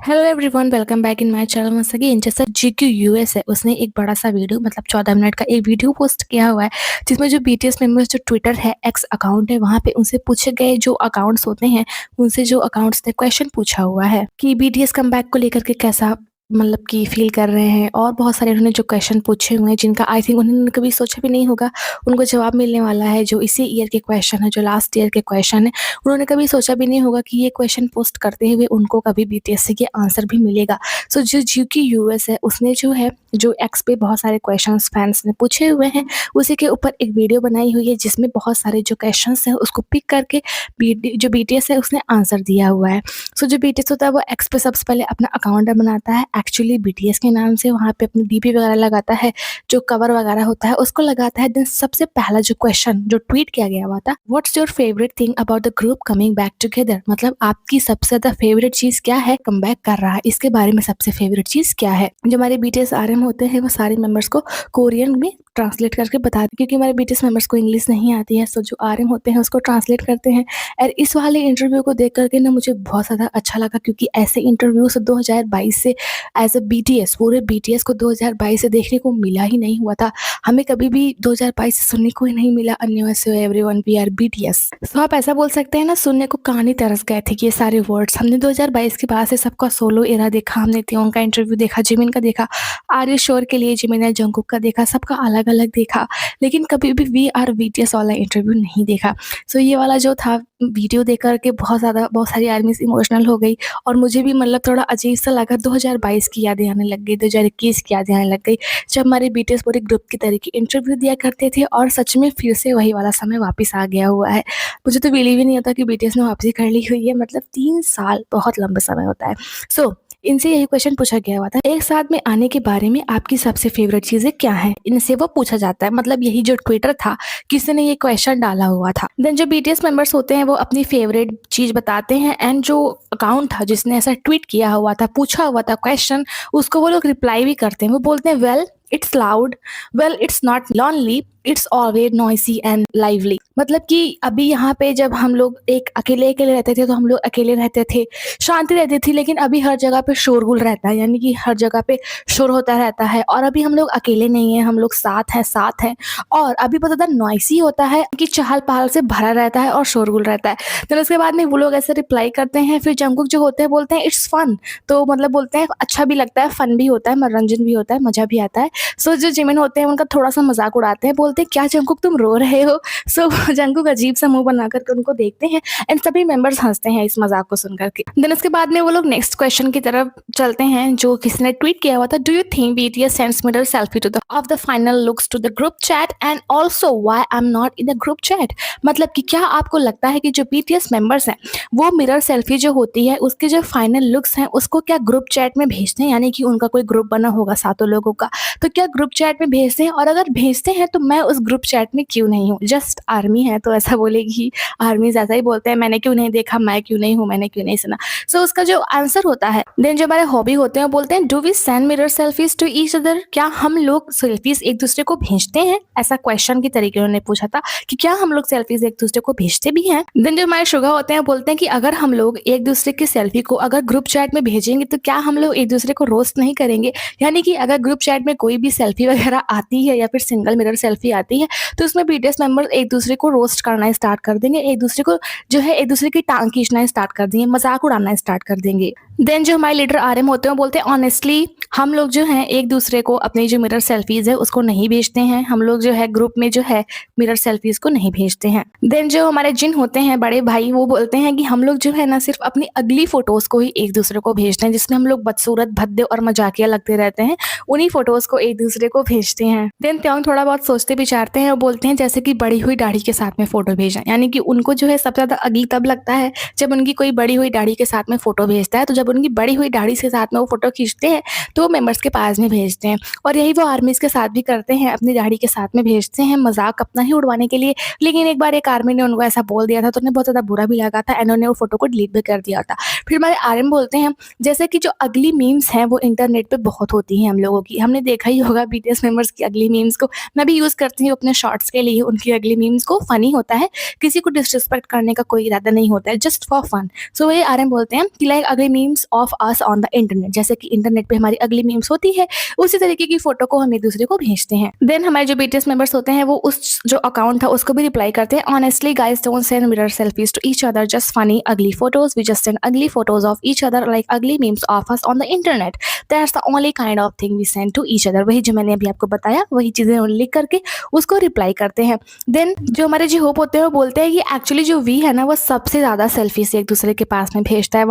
Hello everyone, welcome back in my channel once again. जैसा GQ US है, उसने एक बड़ा सा वीडियो मतलब 14 मिनट का एक वीडियो पोस्ट किया हुआ है, जिसमें जो बीटीएस मेंबर्स जो ट्विटर है, एक्स अकाउंट है, वहाँ पे उनसे पूछे गए जो अकाउंट्स होते हैं, उनसे जो अकाउंट्स ने क्वेश्चन पूछा हुआ है कि बीटीएस कमबैक को लेकर के कैसा मतलब कि फील कर रहे हैं। और बहुत सारे उन्होंने जो क्वेश्चन पूछे हुए हैं, जिनका आई थिंक उन्होंने कभी सोचा भी नहीं होगा उनको जवाब मिलने वाला है। जो इसी ईयर के क्वेश्चन है, जो लास्ट ईयर के क्वेश्चन है, उन्होंने कभी सोचा भी नहीं होगा कि ये क्वेश्चन पोस्ट करते हुए उनको कभी बीटीएस से ये आंसर भी मिलेगा। सो जो जीक्यू यूएस है, उसने जो एक्स पे बहुत सारे क्वेश्चंस फैंस ने पूछे हुए हैं, उसी के ऊपर एक वीडियो बनाई हुई है, जिसमें बहुत सारे जो क्वेश्चंस हैं उसको पिक करके जो बीटीएस है उसने आंसर दिया हुआ है। सो जो बीटीएस होता है वो एक्स पे सबसे पहले अपना अकाउंट बनाता है, एक्चुअली बीटीएस के नाम से, वहाँ पे अपनी डीपी वगैरह लगाता है, जो कवर वगैरह होता है उसको लगाता है। देन सबसे पहला जो क्वेश्चन जो ट्वीट किया गया हुआ था, what's your favourite thing about the group coming back together, मतलब आपकी सबसे ज्यादा फेवरेट चीज क्या है, कम बैक कर रहा है इसके बारे में सबसे फेवरेट चीज क्या है। जो हमारे बीटीएस आरएम होते हैं वो सारे मेंबर्स को कोरियन में ट्रांसलेट करके बताते, क्योंकि हमारे बीटीएस मेंबर्स को इंग्लिश नहीं आती है, सो जो आरएम होते हैं उसको ट्रांसलेट करते हैं। और इस वाले इंटरव्यू को देख करके ना मुझे बहुत ज़्यादा अच्छा लगा, क्योंकि ऐसे इंटरव्यूज 2022 से एज अ बीटीएस, पूरे बीटीएस को 2022 से देखने को मिला ही नहीं हुआ था। हमें कभी भी 2022 से सुनने को ही नहीं मिला अन्य एवरीवन वी आर बीटीएस। तो आप ऐसा बोल सकते हैं ना, सुनने को कान ही तरस गए थे कि ये सारे वर्ड्स हमने 2022 के बाद से सबका सोलो एरा देखा, हमने त्यों का इंटरव्यू देखा, जिमिन का देखा, आर यू श्योर के लिए जिमिन ने जंगकुक का देखा, सबका अलग अलग देखा, लेकिन कभी भी वी आर बीटीएस वाला इंटरव्यू नहीं देखा। सो ये वाला जो था वीडियो देख कर के बहुत सारी आर्मीज इमोशनल हो गई, और मुझे भी मतलब थोड़ा अजीब सा लगा। 2022 की यादें आने लग गई, 2021 की यादें आने लग गई, जब हमारे बीटीएस पूरे ग्रुप की तरीके इंटरव्यू दिया करते थे, और सच में फिर से वही वाला समय वापस आ गया हुआ है। मुझे तो बिलीव ही नहीं होता कि बीटीएस ने वापसी कर ली हुई है, मतलब 3 साल बहुत लंबा समय होता है। सो इनसे यही क्वेश्चन पूछा गया हुआ था, एक साथ में आने के बारे में आपकी सबसे फेवरेट चीजें क्या है, इनसे वो पूछा जाता है। मतलब यही जो ट्विटर था, किसी ने ये क्वेश्चन डाला हुआ था। देन जो बीटीएस मेंबर्स होते हैं वो अपनी फेवरेट चीज बताते हैं, एंड जो अकाउंट था जिसने ऐसा ट्वीट किया हुआ था, पूछा हुआ था क्वेश्चन, उसको वो लोग रिप्लाई भी करते हैं। वो बोलते हैं well it's loud, well it's not lonely, it's always noisy and lively. मतलब कि अभी यहाँ पे जब हम लोग एक अकेले अकेले रहते थे तो हम लोग अकेले रहते थे, शांति रहती थी, लेकिन अभी हर जगह पे शोरगुल रहता है, यानी कि हर जगह पे शोर होता रहता है। और अभी हम लोग अकेले नहीं हैं, हम लोग साथ हैं, और अभी बहुत ज़्यादा नॉइसी होता है कि चहल पहल से भरा रहता है और शोरगुल रहता है। तो उसके बाद में वो लोग ऐसे रिप्लाई करते हैं। फिर जंगकुक जो होते हैं बोलते हैं इट्स फन, तो मतलब बोलते हैं अच्छा भी लगता है, फन भी होता है, मनोरंजन भी होता है, मजा भी आता है। सो जो जिमिन होते हैं उनका थोड़ा सा मजाक उड़ाते हैं, बोलते हैं क्या जंगकुक तुम रो रहे हो। सो जंगकुक अजीब सा मुंह बना करके उनको देखते हैं, एंड सभी मेंबर्स हंसते हैं इस मजाक को सुन करके। देन उसके बाद में वो लोग नेक्स्ट क्वेश्चन की तरफ चलते हैं, जो किसी ने ट्वीट किया हुआ था, do you think BTS sends mirror selfie to the of the final looks to the group chat, and also why I am not in the group chat. मतलब कि क्या आपको लगता है कि जो बीटीएस मेंबर्स हैं वो मिरर सेल्फी जो होती है उसके जो फाइनल लुक्स हैं उसको क्या ग्रुप चैट में भेजते हैं, यानी कि उनका कोई ग्रुप बना होगा 7 लोगों का, तो क्या ग्रुप चैट में भेजते हैं, और अगर भेजते हैं तो मैं उस ग्रुप चैट में क्यों नहीं हूँ। जस्ट आर्मी है तो ऐसा बोलेगी, आर्मी ऐसा ही बोलते हैं, मैंने क्यों नहीं देखा, मैं क्यों नहीं हूँ, मैंने क्यों नहीं सुना। सो उसका जो आंसर होता है, देन जो हमारे हॉबी होते हैं वो बोलते हैं do we send mirror selfies to each other, क्या हम लोग सेल्फीज एक दूसरे को भेजते हैं। ऐसा क्वेश्चन के तरीके उन्होंने पूछा था कि क्या हम लोग सेल्फीज एक दूसरे को भेजते भी हैं। देन जो हमारे शुगा होते हैं बोलते हैं कि अगर हम लोग एक दूसरे की सेल्फी को अगर ग्रुप चैट में भेजेंगे तो क्या हम लोग एक दूसरे को रोस्ट नहीं करेंगे, यानी कि अगर ग्रुप चैट में कोई भी सेल्फी वगैरह आती है या फिर सिंगल मिरर सेल्फी आती है तो उसमें बीटीएस मेंबर्स एक दूसरे को रोस्ट करना स्टार्ट कर देंगे, एक दूसरे को जो है एक दूसरे की टांग खींचना स्टार्ट कर देंगे, मजाक उड़ाना स्टार्ट कर देंगे। देन जो हमारे लीडर आरएम होते हैं बोलते हैं ऑनेस्टली हम लोग जो है एक दूसरे को अपनी जो मिरर सेल्फीज है उसको नहीं भेजते हैं, हम लोग जो है ग्रुप में जो है मिरर सेल्फीज को नहीं भेजते हैं। देन जो हमारे जिन होते हैं बड़े भाई, वो बोलते हैं कि हम लोग जो है ना सिर्फ अपनी अगली फोटोज को ही एक दूसरे को भेजते हैं, जिसमें हम लोग बदसूरत, भद्दे और मजाकिया लगते रहते हैं, उन्हीं फोटोज को एक दूसरे को भेजते हैं। देन त्योंग थोड़ा बहुत सोचते विचारते हैं और बोलते हैं जैसे कि बड़ी हुई दाढ़ी के साथ में फोटो भेजना, यानी कि उनको जो है सबसे ज्यादा अगली तब लगता है जब उनकी कोई बड़ी हुई दाढ़ी के साथ में फोटो भेजता है। तो जब उनकी बड़ी हुई दाढ़ी के साथ में वो फोटो खींचते हैं तो मेंबर्स के पास में भेजते हैं, और यही वो आर्मीज के साथ भी करते हैं, अपनी दाढ़ी के साथ में भेजते हैं, मजाक अपना ही उड़वाने के लिए। लेकिन एक बार एक आर्मी ने उनको ऐसा बोल दिया था तो उन्हें बहुत ज्यादा बुरा भी लगा था, एंड उन्होंने वो फोटो को डिलीट भी कर दिया था। फिर हमारे आर्मी बोलते हैं जैसे कि जो अगली मीम्स हैं वो इंटरनेट पे बहुत होती हैं हम लोगों की, हमने देखा ही होगा बीटीएस मेंबर्स की अगली मीम्स को, मैं भी यूज करते हैं अपने शॉर्ट्स के लिए, उनकी अगली मीम्स को फनी होता है, किसी को डिसरिस्पेक्ट करने का कोई इरादा नहीं होता है, जस्ट फॉर फन। सो वही आरएम बोलते हैं कि like ugly memes of us on the internet, जैसे कि इंटरनेट पे हमारी अगली मीम्स होती है, उसी तरीके की फोटो को हम एक दूसरे को भेजते हैं। देन हमारे जो बीटीएस मेंबर्स होते हैं वो उस जो अकाउंट था उसको भी रिप्लाई करते हैं, honestly guys don't send mirror selfies to each other, just funny ugly photos, we just send ugly photos of each other like ugly memes of us on the internet, that's the only kind of thing we send to each other. वही जो मैंने अभी आपको बताया वही चीजें लिख करके उसको रिप्लाई करते हैं। देन जो हमारे जी होप होते हैं वो बोलते हैं कि एक्चुअली जो वी है ना वो सबसे ज्यादा सेल्फीज एक दूसरे के पास में भेजता है,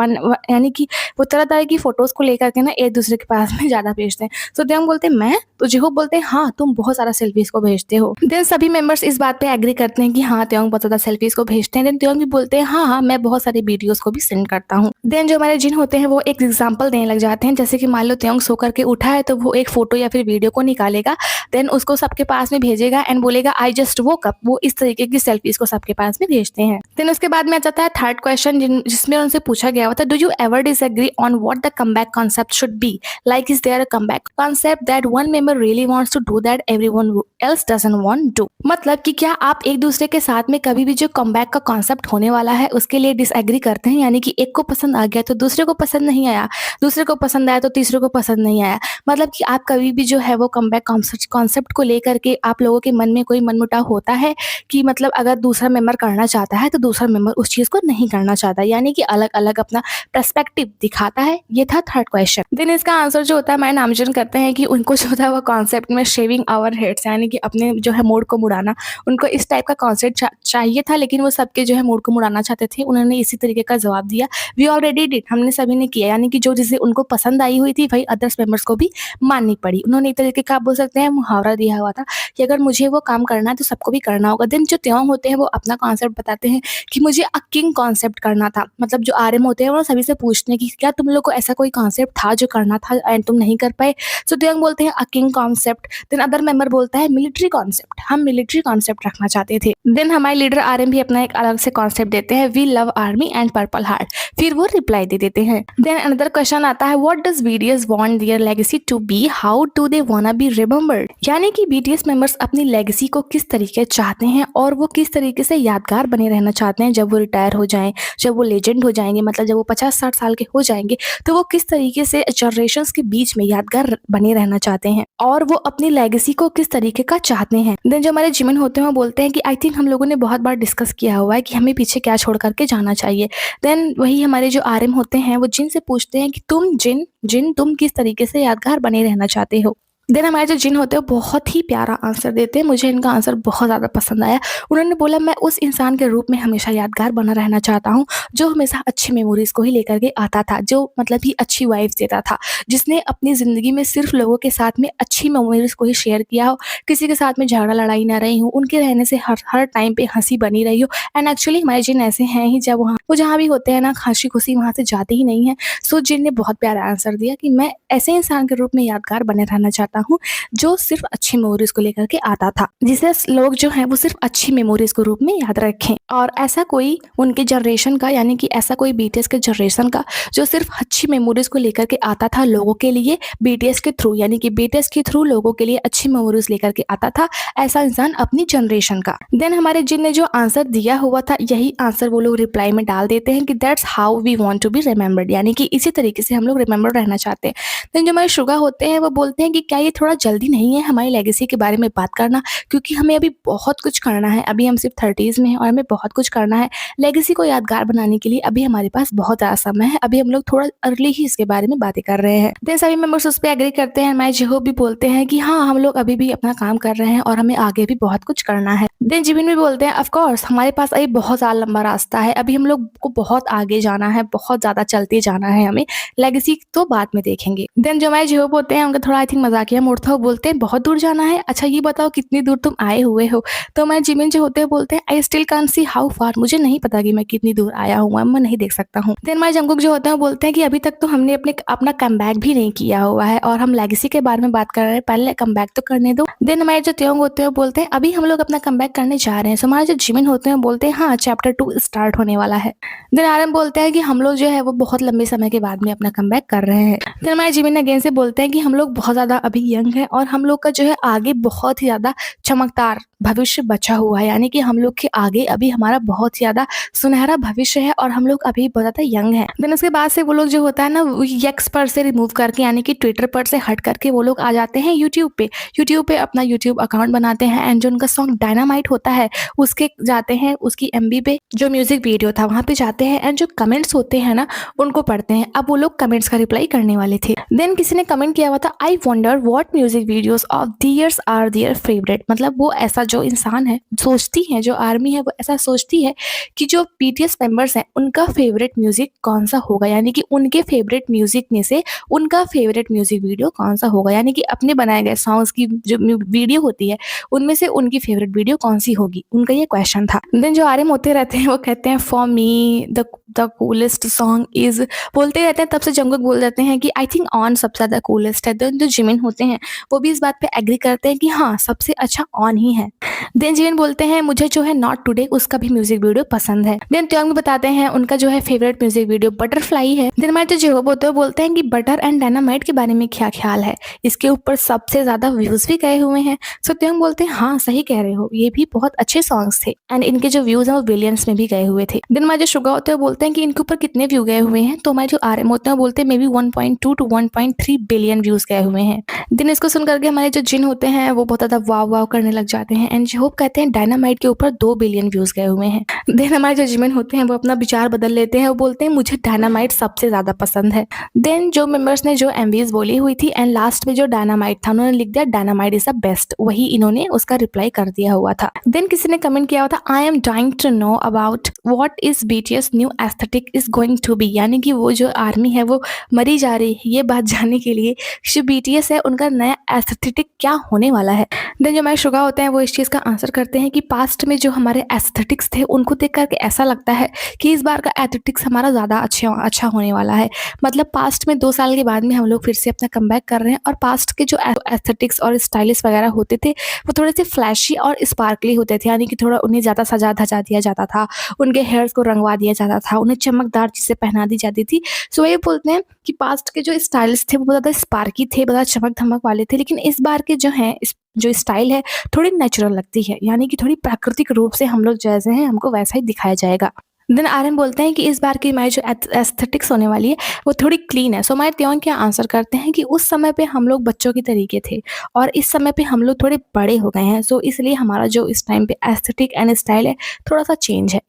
यानी कि वो तरह तरह की फोटोज को लेकर के ना एक दूसरे के पास में ज्यादा भेजते हैं। सो देन बोलते हैं मैं, तो जी होप बोलते हैं हाँ तुम बहुत सारा सेल्फीज को भेजते हो। देन सभी मेंबर्स इस बात पे एग्री करते हैं कि हाँ त्योंग बहुत ज्यादा सेल्फीज को भेजते हैं। देन त्योंग भी बोलते हैं हाँ हाँ मैं बहुत सारे वीडियोस को भी सेंड करता हूँ। देन जो हमारे जिन होते हैं वो एक एग्जांपल देने लग जाते हैं, जैसे कि मान लो त्योंग सो करके उठा है तो वो एक फोटो या फिर वीडियो को निकालेगा, देन उसको सबके पास में भेजेगा एंड बोलेगा आई जस्ट वोक अप। वो इस तरीके की सेल्फीज को सबके पास में भेजते हैं। देन उसके बाद में आ जाता है थर्ड क्वेश्चन जिसमें उनसे पूछा गया हुआ था, do you ever disagree on what the comeback concept should be, like is there a comeback concept that one member really wants to do that everyone else doesn't want to. मतलब कि क्या आप एक दूसरे के साथ में कभी भी जो कमबैक का कॉन्सेप्ट होने वाला है उसके लिए डिसएग्री करते हैं, यानी कि एक को पसंद आ गया तो दूसरे को पसंद नहीं आया, दूसरे को पसंद आया तो तीसरे को पसंद नहीं आया। मतलब कि आप कभी भी जो है वो कमबैक कॉन्सेप्ट को लेकर के आप लोगों के मन में कोई मनमुटाव होता है कि मतलब अगर दूसरा मेंबर करना चाहता है तो दूसरा मेंबर उस चीज को नहीं करना चाहता, यानी कि अलग अलग अपना पर्सपेक्टिव दिखाता है। ये था थर्ड क्वेश्चन। देन इसका आंसर जो होता है हमारे नामजन करते हैं कि उनको जो था वो कॉन्सेप्ट में शेविंग आवर हेड्स, यानी कि अपने जो है मूड को मुड़ाना, उनको इस टाइप का कॉन्सेप्ट चाहिए था, लेकिन वो सबके जो है मूड को मुड़ाना चाहते थे। उन्होंने इसी तरीके का जवाब दिया, वी ऑलरेडी डिड, हमने सभी ने किया, यानी कि जो चीजें उनको पसंद आई हुई थी वही अदर्स मेंबर्स को भी माननी पड़ी। उन्होंने एक तरीके का आप बोल सकते हैं मुहावरा दिया हुआ था कि अगर मुझे वो काम करना है तो सबको भी करना होगा। देन जो त्योंग होते हैं वो अपना कॉन्सेप्ट बताते हैं कि मुझे अ किंग कॉन्सेप्ट करना था। मतलब जो आरएम होते हैं वो सभी से पूछते हैं कि क्या तुम लोग को ऐसा कोई कॉन्सेप्ट था जो करना था एंड तुम नहीं कर पाए। सो त्योंग बोलते हैं a king concept. Then other member बोलता है मिलिट्री कॉन्सेप्ट, हम मिलिट्री कॉन्सेप्ट रखना चाहते थे। देन हमारे लीडर आरएम भी अपना एक अलग से कॉन्सेप्ट देते हैं, we love army and purple heart, फिर वो रिप्लाई दे देते हैं। देन अनदर क्वेश्चन आता है, what does BTS want their legacy to be, how do they wanna be remembered, यानी कि बीटीएस मेंबर्स अपनी लेगेसी को किस तरीके चाहते हैं और वो किस तरीके से यादगार बने रहना चाहते हैं जब वो रिटायर हो जाएं, जब वो लेजेंड हो जाएंगे, मतलब जब वो 50-60 साल के हो जाएंगे तो वो किस तरीके से जनरेशंस के बीच में यादगार बने रहना चाहते हैं और वो अपनी लेगेसी को किस तरीके का चाहते हैं। देन जो हमारे जिमिन होते हैं वो बोलते हैं कि आई थिंक हम लोगों ने बहुत बार डिस्कस किया हुआ है कि हमें पीछे क्या छोड़ करके जाना चाहिए। देन वही हमारे जो आरएम होते हैं वो जिन से पूछते हैं कि तुम जिन तुम किस तरीके से यादगार बने रहना चाहते हो। देन हमारे जो जिन होते हैं बहुत ही प्यारा आंसर देते हैं, मुझे इनका आंसर बहुत ज़्यादा पसंद आया। उन्होंने बोला मैं उस इंसान के रूप में हमेशा यादगार बना रहना चाहता हूँ जो हमेशा अच्छी मेमोरीज को ही लेकर के आता था, जो मतलब ही अच्छी वाइब्स देता था, जिसने अपनी ज़िंदगी में सिर्फ लोगों के साथ में अच्छी मेमोरीज को ही शेयर किया हो, किसी के साथ में झगड़ा लड़ाई ना रही हो, उनके रहने से हर टाइम पे हंसी बनी रही हो। एंड एक्चुअली हमारे जिन ऐसे हैं ही, जब वो जहाँ भी होते हैं ना हंसी खुशी वहाँ से जाते ही नहीं है। सो जिन ने बहुत प्यारा आंसर दिया कि मैं ऐसे इंसान के रूप में यादगार बने रहना चाहता हूँ जो सिर्फ अच्छी मेमोरीज को लेकर के आता था, जिसे लोग जो हैं वो सिर्फ अच्छी मेमोरीज के रूप में याद रखें। और ऐसा कोई उनके जनरेशन का, यानी कि ऐसा कोई बीटीएस के जनरेशन का जो सिर्फ अच्छी मेमोरीज को लेकर के आता था लोगों के लिए बीटीएस के थ्रू, यानी कि बीटीएस के थ्रू लोगों के लिए अच्छी मेमोरीज लेकर के आता था, ऐसा इंसान अपनी जनरेशन का। देन हमारे जिन ने जो आंसर दिया हुआ था यही आंसर वो लोग रिप्लाई में डाल देते हैं कि that's how we want to be remembered, यानी कि इसी तरीके से हम लोग रिमेंबर रहना चाहते हैं। देन जो हमारे शुगा होते हैं वो बोलते हैं कि क्या ये थोड़ा जल्दी नहीं है हमारी लेगेसी के बारे में बात करना, क्योंकि हमें अभी बहुत कुछ करना है, अभी हम सिर्फ 30s में हैं और हमें बहुत कुछ करना है। लेगेसी को यादगार बनाने के लिए अभी हमारे पास बहुत ज़्यादा समय है, अभी हम लोग थोड़ा अर्ली ही इसके बारे में बातें कर रहे हैं। देन सभी मेंबर्स उस पर एग्री करते हैं। हमारे जिहो भी बोलते हैं कि हाँ हम लोग अभी भी अपना काम कर रहे हैं और हमें आगे भी बहुत कुछ करना है। देन जिबिन भी बोलते हैं ऑफकोर्स हमारे पास अभी बहुत ज़्यादा लंबा रास्ता है, अभी हम लोग को बहुत आगे जाना है, बहुत ज़्यादा चलते जाना है, हमें लेगेसी तो बाद में देखेंगे। देन जो हमारे जिहो बोलते हैं उनका थोड़ा आई थिंक मजाकिया मूड था, वो बोलते हैं बहुत दूर जाना है, अच्छा ये बताओ कितनी दूर तुम आए हुए हो। तो हमारे जिमिन जो होते हैं बोलते हैं I still can't see how far, मुझे नहीं पता कि मैं कितनी दूर आया हूँ, मैं नहीं देख सकता हूँ। देन हमारे जंगकुक जो होते हैं बोलते हैं कि अभी तक तो हमने अपना कमबैक भी नहीं किया हुआ है और हम लेगेसी के बारे में बात कर रहे हैं, पहले कमबैक तो करने दो। देन हमारे जो त्योंग होते हैं बोलते हैं अभी हम लोग अपना कमबैक करने जा रहे हैं। सो हमारे जो जिमिन होते हैं बोलते हैं हाँ चैप्टर 2 स्टार्ट होने वाला है। देन आरएम बोलते हैं कि हम लोग जो है वो बहुत लंबे समय के बाद में अपना कमबैक कर रहे हैं। देन हमारे जिमिन अगेन से बोलते हैं कि हम लोग बहुत ज़्यादा अभी यंग है और हम लोग का जो है आगे बहुत ही ज़्यादा चमकदार भविष्य बचा हुआ है, यानी कि हम लोग के आगे अभी हमारा बहुत ही ज़्यादा सुनहरा भविष्य है और हम लोग अभी बहुत ज़्यादा यंग हैं। देन उसके बाद से वो लोग जो होता है ना, वो एक्स पर से रिमूव करके यानी कि ट्विटर पर से हट करके वो लोग आ जाते हैं यूट्यूब पे। यूट्यूब पे अपना यूट्यूब अकाउंट बनाते हैं एंड जो उनका सॉन्ग डायनामाइट होता है उसके जाते हैं उसकी एमबी पे जो म्यूजिक वीडियो था वहाँ पे जाते हैं एंड जो कमेंट्स होते हैं ना उनको पढ़ते हैं। अब वो लोग कमेंट्स का रिप्लाई करने वाले थे। देन किसी ने कमेंट किया हुआ था, I wonder what music videos of theirs are their favourite. मतलब वो ऐसा जो इंसान है सोचती है, जो आर्मी है वो ऐसा सोचती है कि जो बीटीएस मेंबर्स हैं उनका फेवरेट म्यूजिक कौन सा होगा, यानी कि उनके फेवरेट म्यूजिक में से उनका फेवरेट म्यूजिक वीडियो कौन सा होगा, यानी कि अपने बनाए गए सॉन्ग्स की जो वीडियो होती है उनमें से उनकी फेवरेट वीडियो कौन सी होगी, उनका ये क्वेश्चन था। देन जो आर्यम होते रहते हैं वो कहते हैं for me the coolest song is, बोलते रहते हैं तब से जंगकुक बोल जाते हैं कि आई थिंक ऑन सबसे ज़्यादा कूलेस्ट है। देन जो जिमिन होते हैं वो भी इस बात पे एग्री करते हैं कि हाँ सबसे अच्छा ऑन ही है। देन जिमिन बोलते हैं मुझे जो है नॉट टुडे उसका भी म्यूजिक वीडियो पसंद है। देन त्योंग भी बताते हैं उनका जो है फेवरेट म्यूजिक वीडियो बटरफ्लाई है। देन हमारे जो जेहोब होते हैं बोलते हैं कि बटर एंड डायनामाइट के बारे में क्या ख्याल है, इसके ऊपर सबसे ज्यादा व्यूज भी गए हुए हैं। सो त्योंग बोलते हैं हाँ सही कह रहे हो, ये भी बहुत अच्छे सॉन्ग्स थे एंड इनके जो व्यूज हैं वो बिलियंस में भी गए हुए थे। देन हमारे जो शुगा होते हैं बोलते हैं कि इनके ऊपर कितने व्यू गए हुए हैं, तो हमारे जो आरएम होते हैं बोलते हैं may be 1.2 to 1.3 billion views गए हुए हैं। देन इसको सुन करके हमारे जो जिन होते हैं वो बहुत ज्यादा वाव वाव करने लग जाते हैं एंड जेहोब कहते हैं डायनामाइट के ऊपर 2 बिलियन व्यूज गए हुए हैं। देन हमारे जो जिमिन होते हैं वो अपना विचार बदल लेते हैं, वो बोलते हैं मुझे डायनामाइट सबसे ज्यादा पसंद है। देन जो मेंबर्स ने जो एमवीज बोली हुई थी एंड लास्ट में जो डायनामाइट था उन्होंने लिख दिया डायनामाइट इज द बेस्ट, वही इन्होंने उसका रिप्लाई कर दिया हुआ था। देन किसी ने कमेंट किया हुआ था I am dying to know about what is BTS new aesthetic is going to be, यानी कि वो जो आर्मी है वो मरी जा रही है ये बात जानने के लिए जो बीटीएस है उनका नया एस्थेटिक क्या होने वाला है। देन जो हमारे शुगा होते हैं वो इस चीज़ का आंसर करते हैं कि पास्ट में जो हमारे एस्थेटिक्स थे उनको देख करके ऐसा लगता है कि इस बार का एस्थेटिक्स हमारा ज़्यादा अच्छा होने वाला है। मतलब पास्ट में 2 साल के बाद में हम लोग फिर से अपना कमबैक कर रहे हैं और पास्ट के जो एस्थेटिक्स और स्टाइलिश वगैरह होते थे वो थोड़े से फ्लैशी और स्पार्कली होते थे, यानी कि थोड़ा उन्हें ज़्यादा सजा धजा दिया जाता था, उनके हेयर्स को रंगवा दिया जाता था, उन्हें चमकदार चीज़ें पहना दी जाती थी। सो ये बोलते हैं कि पास्ट के जो स्टाइल्स थे वो बहुत ज़्यादा स्पार्की थे, बहुत ज़्यादा चमक धमक वाले थे, लेकिन इस बार के जो हैं जो स्टाइल है थोड़ी नेचुरल लगती है, यानी कि थोड़ी प्राकृतिक रूप से हम लोग जैसे हैं हमको वैसा ही दिखाया जाएगा। देन आर्यन बोलते हैं कि इस बार की हमारी जो एस्थेटिक्स होने वाली है वो थोड़ी क्लीन है। सो हमारे त्योंग क्या आंसर करते हैं कि उस समय पे हम लोग बच्चों की तरीके थे और इस समय पे हम लोग थोड़े बड़े हो गए हैं, सो इसलिए हमारा जो इस टाइम पे एस्थेटिक एंड स्टाइल है थोड़ा सा चेंज है।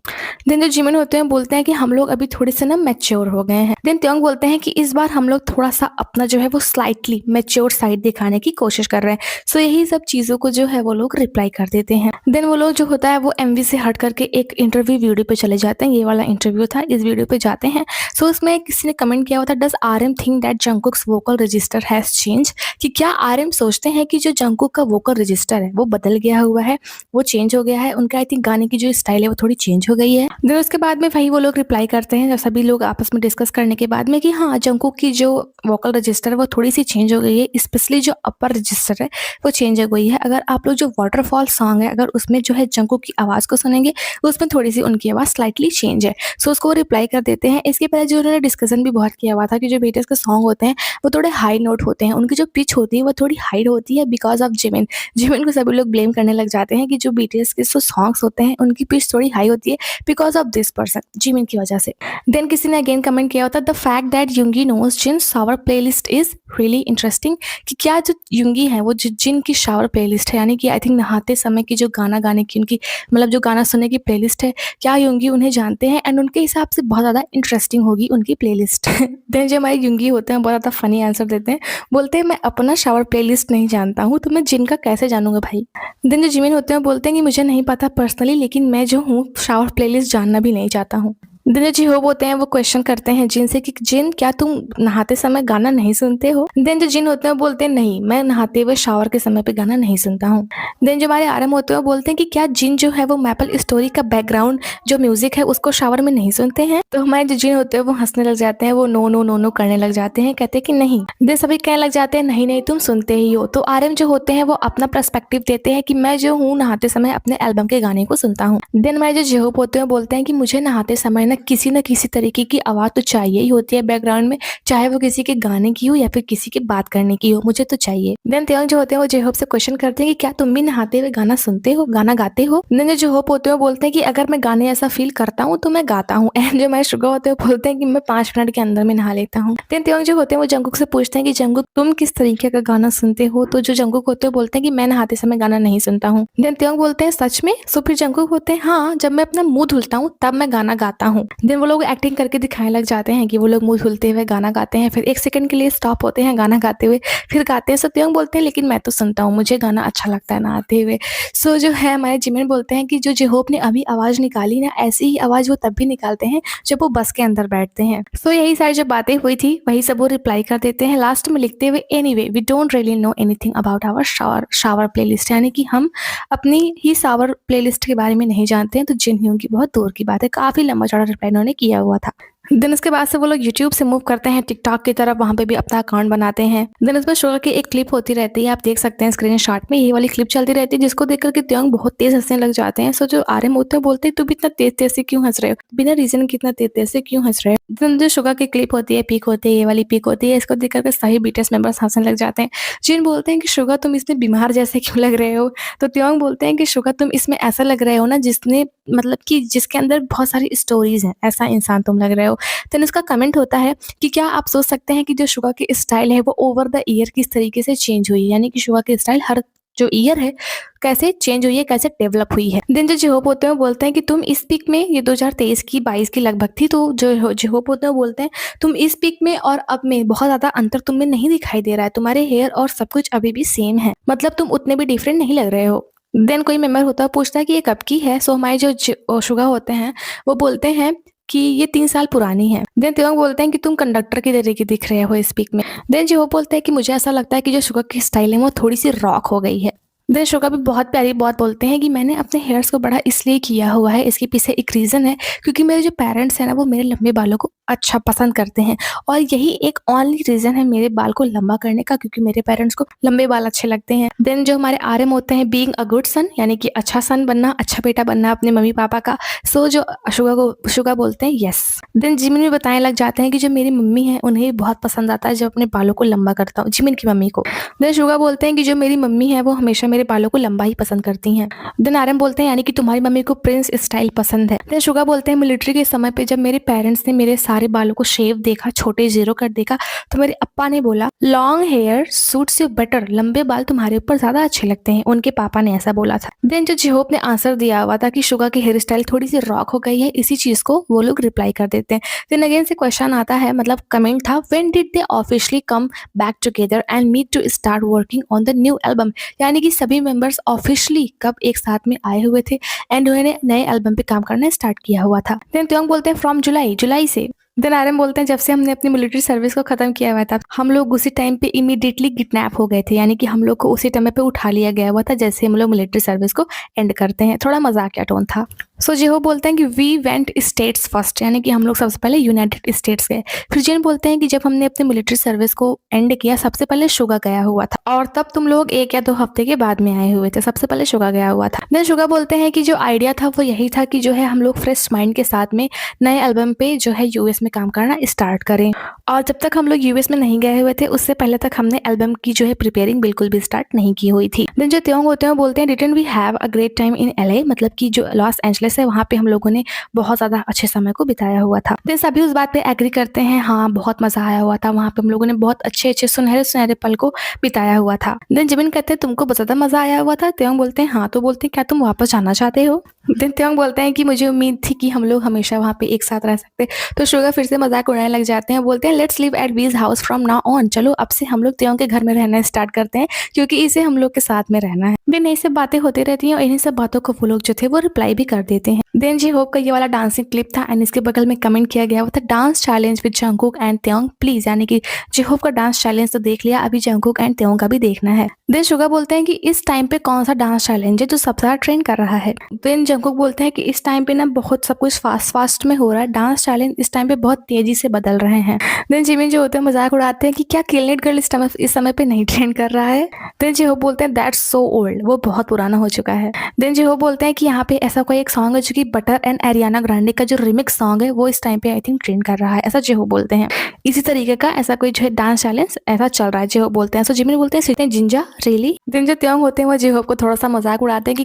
देन जो जिमिन होते हैं बोलते हैं कि हम लोग अभी थोड़े से ना मैच्योर हो गए हैं। देन त्योंग बोलते हैं कि इस बार हम लोग थोड़ा सा अपना जो है वो स्लाइटली मैच्योर साइड दिखाने की कोशिश कर रहे हैं। सो यही सब चीज़ों को जो है वो लोग रिप्लाई कर देते हैं। देन वो लोग जो होता है वो एमवी से हट करके एक इंटरव्यू वीडियो पे चले जाते हैं, ये वाला इंटरव्यू था, इस वीडियो पे जाते हैं। सो उसमें किसी ने कमेंट किया हुआ था does RM think that Jungkook's vocal register has change, कि क्या आरएम सोचते हैं कि जो जंगकुक का वोकल रजिस्टर है वो बदल गया हुआ है, वो चेंज हो गया है, उनका आई थिंक गाने की जो स्टाइल है वो थोड़ी चेंज हो गई है। देन उसके बाद में वही वो लोग रिप्लाई करते हैं, जब सभी लोग आपस में डिस्कस करने के बाद में कि हाँ जंगकुक की जो वोकल रजिस्टर है वो थोड़ी सी चेंज हो गई है, स्पेशली जो अपर रजिस्टर है वो चेंज हो गई है। अगर आप लोग जो वाटरफॉल सॉन्ग है अगर उसमें जो है जंगकुक की आवाज़ को सुनेंगे उसमें थोड़ी सी उनकी आवाज़ स्लाइटली चेंज है। सो उसको रिप्लाई कर देते हैं। इसके पहले जो उन्होंने डिस्कशन भी बहुत किया हुआ था कि जो बीटीएस के सॉन्ग होते हैं वो थोड़े हाई नोट होते हैं, उनकी जो पिच होती है वो थोड़ी हाई होती है बिकॉज ऑफ जिमिन। जिमिन को सभी लोग ब्लेम करने लग जाते हैं कि जो बीटीएस के जो सॉन्ग्स होते हैं उनकी पिच थोड़ी हाई होती है because of this person, Jimin की वजह से। देन किसी ने अगेन कमेंट किया होता the fact that Yoongi knows Jin shower playlist is really interesting, कि क्या जो युंगी है वो जिन की शावर प्लेलिस्ट है, यानी कि आई थिंक नहाते समय की जो गाना गाने की उनकी मतलब जो गाना सुनने की प्लेलिस्ट है, क्या युंगी उन्हें जानते हैं एंड उनके हिसाब से बहुत ज़्यादा इंटरेस्टिंग होगी उनकी प्लेलिस्ट। देन जो हमारे युंगी होते हैं बहुत ज़्यादा फनी आंसर देते हैं, बोलते हैं मैं अपना शावर प्लेलिस्ट नहीं जानता हूँ तो मैं जिन का कैसे जानूंगा भाई। देन जो जिमिन होते हैं बोलते हैं कि मुझे नहीं पता पर्सनली, लेकिन मैं जो हूँ शावर प्लेलिस्ट जानना भी नहीं चाहता हूँ। देन जो जिहोब होते हैं वो क्वेश्चन करते हैं जिन से कि जिन क्या तुम नहाते समय गाना नहीं सुनते हो। देन जो जिन होते हैं बोलते हैं नहीं मैं नहाते हुए शावर के समय पे गाना नहीं सुनता हूँ। देन जो हमारे आरएम होते हैं बोलते हैं कि क्या जिन जो है वो मैपल स्टोरी का बैकग्राउंड जो म्यूजिक है उसको शावर में नहीं सुनते हैं। तो हमारे जो जिन होते हैं वो हंसने लग जाते हैं, वो नो नो नो नो करने लग जाते हैं, कहते हैं कि नहीं। देन सभी कहने लग जाते हैं नहीं नहीं तुम सुनते ही हो। तो आरएम जो होते हैं वो अपना पर्सपेक्टिव देते हैं कि मैं जो हूँ नहाते समय अपने एल्बम के गाने को सुनता हूँ। देन हमारे जो जिहोब होते हैं बोलते हैं कि मुझे नहाते समय न किसी तरीके की आवाज़ तो चाहिए ही होती है बैकग्राउंड में, चाहे वो किसी के गाने की हो या फिर किसी के बात करने की हो, मुझे तो चाहिए। देन त्योंग जो होते हैं वो जेहोप से क्वेश्चन करते हैं कि क्या तुम भी नहाते हुए गाना सुनते हो, गाना गाते हो? देन जो जेहोप होते हैं वो बोलते हैं कि अगर मैं गाने ऐसा फ़ील करता हूँ तो मैं गाता हूँ। एंड जो हमारे सुगा होते हैं वो बोलते हैं कि मैं 5 मिनट के अंदर में नहा लेता हूँ। देन त्योंग जो होते हैं वो जंगकुक से पूछते हैं कि जंगकुक तुम किस तरीके का गाना सुनते हो? तो जो जंगकुक होते हैं वो बोलते हैं कि मैं नहाते समय गाना नहीं सुनता हूँ। देन त्योंग बोलते हैं सच में? सो फिर जंगकुक होते हैं हाँ, जब मैं अपना मुँह धुलता हूँ तब मैं गाना गाता हूँ। देन वो लोग एक्टिंग करके दिखाने लग जाते हैं कि वो लोग मुँह धुलते हुए गाना गाते हैं, फिर 1 सेकंड के लिए स्टॉप होते हैं गाना गाते हुए, फिर गाते हैं। सो त्योंग बोलते हैं लेकिन मैं तो सुनता हूँ, मुझे गाना अच्छा लगता है नहाते हुए। सो जो है हमारे जिमिन बोलते हैं कि जो जेहोप ने अभी आवाज़ निकाली ना, ऐसी ही आवाज़ वो तब भी निकालते हैं जब वो बस के अंदर बैठते हैं। सो यही सारी जो बातें हुई थी वही सब वो रिप्लाई कर देते हैं लास्ट में लिखते हुए anyway we don't really know anything about our shower playlist, यानी कि हम अपनी ही शावर प्लेलिस्ट के बारे में नहीं जानते हैं, तो जिनह्यून की बहुत दूर की बात है। काफ़ी लंबा चौड़ा रिप्लाई उन्होंने किया हुआ था। देन उसके बाद से वो लोग यूट्यूब से मूव करते हैं टिकटॉक की तरफ, वहाँ पे भी अपना अकाउंट बनाते हैं। देन उसमें शुगर की एक क्लिप होती रहती है, आप देख सकते हैं स्क्रीनशॉट में ये वाली क्लिप चलती रहती है, जिसको देख करके त्योंग बहुत तेज हंसने लग जाते हैं। सो जो आर्यन होते हैं बोलते हैं तू भी इतना तेज से क्यों हंस रहे हो, बिना रीजन के इतना तेज से क्यों हंस रहे हो। देन जो शुगर की क्लिप होती है, पीक होती है, ये वाली पीक होती है, इसको देख करके सभी बीटीएस मेंबर्स हंसने लग जाते हैं। जिन बोलते हैं कि शुगर तुम इसमें बीमार जैसे क्यों लग रहे हो, तो त्योंग बोलते हैं कि शुगर तुम इसमें ऐसा लग रहे हो ना जिसने मतलब कि जिसके अंदर बहुत सारी स्टोरीज हैं, ऐसा इंसान तुम लग रहे हो। देन उसका कमेंट होता है कि क्या आप सोच सकते हैं कि जो शुगा की स्टाइल है वो ओवर द ईयर किस तरीके से चेंज हुई है, यानी कि शुगा की स्टाइल हर जो ईयर है कैसे चेंज हुई है, कैसे डेवलप हुई है। देन जो जेहोप होते हैं बोलते हैं कि तुम इस पिक में, ये 2023 की 22 की लगभग थी, तो जो जेहोप होते हैं बोलते हैं तुम इस पिक में और अब में बहुत ज्यादा अंतर तुम में नहीं दिखाई दे रहा है, तुम्हारे हेयर और सब कुछ अभी भी सेम है, मतलब तुम उतने भी डिफरेंट नहीं लग रहे हो। देन कोई मेंबर होता है पूछता है कि ये कब की है, सो हमारे जो शुगा होते हैं वो बोलते हैं कि ये 3 साल पुरानी है। देन त्योंग बोलते हैं कि तुम कंडक्टर की तरह की दिख रहे हो इस पिक में। देन जो बोलते हैं कि मुझे ऐसा लगता है कि जो शुगर की स्टाइल है वो थोड़ी सी रॉक हो गई है। देन शुगा भी बहुत प्यारी बात बोलते हैं कि मैंने अपने हेयर्स को बड़ा इसलिए किया हुआ है, इसके पीछे एक रीज़न है, क्योंकि मेरे जो पेरेंट्स हैं ना वो मेरे लंबे बालों को अच्छा पसंद करते हैं, और यही एक ओनली रीज़न है मेरे बाल को लंबा करने का, क्योंकि मेरे पेरेंट्स को लंबे बाल अच्छे लगते हैं। देन जो हमारे आरएम होते हैं बीइंग अ गुड सन, यानी कि अच्छा सन बनना, अच्छा बेटा बनना अपने मम्मी पापा का। सो जो शुगा बोलते हैं यस। देन जिमिन भी बताने लग जाते हैं कि जो मेरी मम्मी है उन्हें भी बहुत पसंद आता है जब अपने बालों को लंबा करता हूँ, जिमिन की मम्मी को। देन शुगा बोलते हैं कि जो मेरी मम्मी है वो हमेशा मेरे बालों को लंबा ही पसंद करती हैं। देन आरएम बोलते हैं यानी कि तुम्हारी मम्मी को प्रिंस स्टाइल पसंद है। देन शुगा बोलते हैं मिलिट्री के समय पे जब मेरे पेरेंट्स ने मेरे सारे बालों को शेव देखा, छोटे जीरो कट देखा, तो मेरे अप्पा ने बोला long hair suits you better, लंबे बाल तुम्हारे ऊपर ज्यादा अच्छे लगते हैं, उनके पापा ने ऐसा बोला था। देन जो जेहोप ने आंसर दिया हुआ था कि शुगा की हेयर स्टाइल थोड़ी सी रॉक हो गई है, इसी चीज को वो लोग रिप्लाई कर देते हैं। देन अगेन से क्वेश्चन आता है, मतलब कमेंट था, when did they officially come back together and meet to start working on the new album, यानी कि सभी मेंबर्स ऑफिशियली कब एक साथ में आए हुए थे एंड उन्होंने नए एल्बम पे काम करना स्टार्ट किया हुआ था। देन त्योंग बोलते हैं फ्रॉम जुलाई से। देन आरएम बोलते हैं जब से हमने अपनी मिलिट्री सर्विस को खत्म किया हुआ था, हम लोग उसी टाइम पे इमीडिएटली किडनैप हो गए थे, यानी कि हम लोग को उसी टाइम पे उठा लिया गया हुआ था जैसे हम लोग मिलिट्री सर्विस को एंड करते हैं। थोड़ा मजाकिया टोन था। सो जेहो बोलते हैं कि वी वेंट स्टेट्स फर्स्ट, यानी कि हम लोग सबसे पहले यूनाइटेड स्टेट्स गए। फिर जिन बोलते हैं कि जब हमने अपनी मिलिट्री सर्विस को एंड किया सबसे पहले शुगा गया हुआ था, और तब तुम लोग 1 या 2 हफ्ते के बाद में आए हुए थे, सबसे पहले शुगा गया हुआ था। देन शुगा बोलते हैं कि जो आइडिया था वो यही था कि जो है हम लोग फ्रेश माइंड के साथ में नए एल्बम पे जो है यूएस में काम करना स्टार्ट करें, और जब तक हम लोग यूएस में नहीं गए हुए थे उससे पहले तक हमने एल्बम की जो है प्रिपेयरिंग बिल्कुल भी स्टार्ट नहीं की हुई थी। देन जो त्योंग होते हैं बोलते हैं didn't we have a great time in LA, मतलब कि जो लॉस एंजलिस है वहाँ पे हम लोगों ने बहुत ज्यादा अच्छे समय को बिताया हुआ था। देन सभी उस बात पे एग्री करते हैं, हाँ बहुत मजा आया हुआ था वहाँ पे, हम लोगों ने बहुत अच्छे अच्छे सुनहरे सुनहरे पल को बिताया हुआ था। देन जिमिन कहते हैं तुमको बहुत ज्यादा मजा आया हुआ था, त्योंग बोलते हैं हाँ, तो बोलते हैं क्या तुम वापस जाना चाहते हो। देन त्योंग बोलते हैं कि मुझे उम्मीद थी कि हम लोग हमेशा वहाँ पे एक साथ रह सकते, तो शुगा फिर से मजाक उड़ाने लग जाते हैं, बोलते हैं लेट्स लिव एट वीज हाउस फ्रॉम नाउ ऑन, चलो अब से हम लोग त्योंग के घर में रहना स्टार्ट करते हैं क्योंकि इसे हम लोग के साथ में रहना है। देन यही सब बातें होती रहती हैं और इन्हीं सब बातों को वो लोग जो थे वो रिप्लाई भी कर देते हैं। देन जी होप का ये वाला डांसिंग क्लिप था एंड इसके बगल में कमेंट किया गया वो था dance challenge with Jungkook and Taehyung please, यानी कि जी होप का डांस चैलेंज तो देख लिया, अभी जंगकुक एंड त्योंग का भी देखना है। देन शुगा बोलते हैं कि इस टाइम पे कौन सा डांस चैलेंज है जो सबसे ज्यादा ट्रेंड कर रहा है। देन जंगकुक बोलते हैं कि इस टाइम पे ना बहुत सब कुछ फास्ट फास्ट में हो रहा है, डांस चैलेंज इस टाइम पे बहुत तेज़ी से बदल रहे हैं। देन जिमिन जो होते हैं मज़ाक उड़ाते हैं कि क्या किल गर्ल इस समय पे नहीं ट्रेंड कर रहा है? देन जिहोप बोलते हैं दैट्स सो ओल्ड, वो बहुत पुराना हो चुका है। देन जिहोप बोलते हैं कि यहाँ पे ऐसा कोई एक सॉन्ग है जो कि बटर एंड एरियाना ग्रांडे का जो रिमिक्स सॉन्ग है वो इस टाइम पे आई थिंक ट्रेंड कर रहा है, ऐसा जिहोप बोलते हैं। इसी तरीके का ऐसा कोई जो है डांस चैलेंज ऐसा चल रहा है, जिहोप बोलते हैं। सो जिमिन बोलते हैं सीखते हैं जिंजा रियली। देन जो त्योंग होते हैं वो जिहोप को थोड़ा सा मजाक उड़ाते हैं कि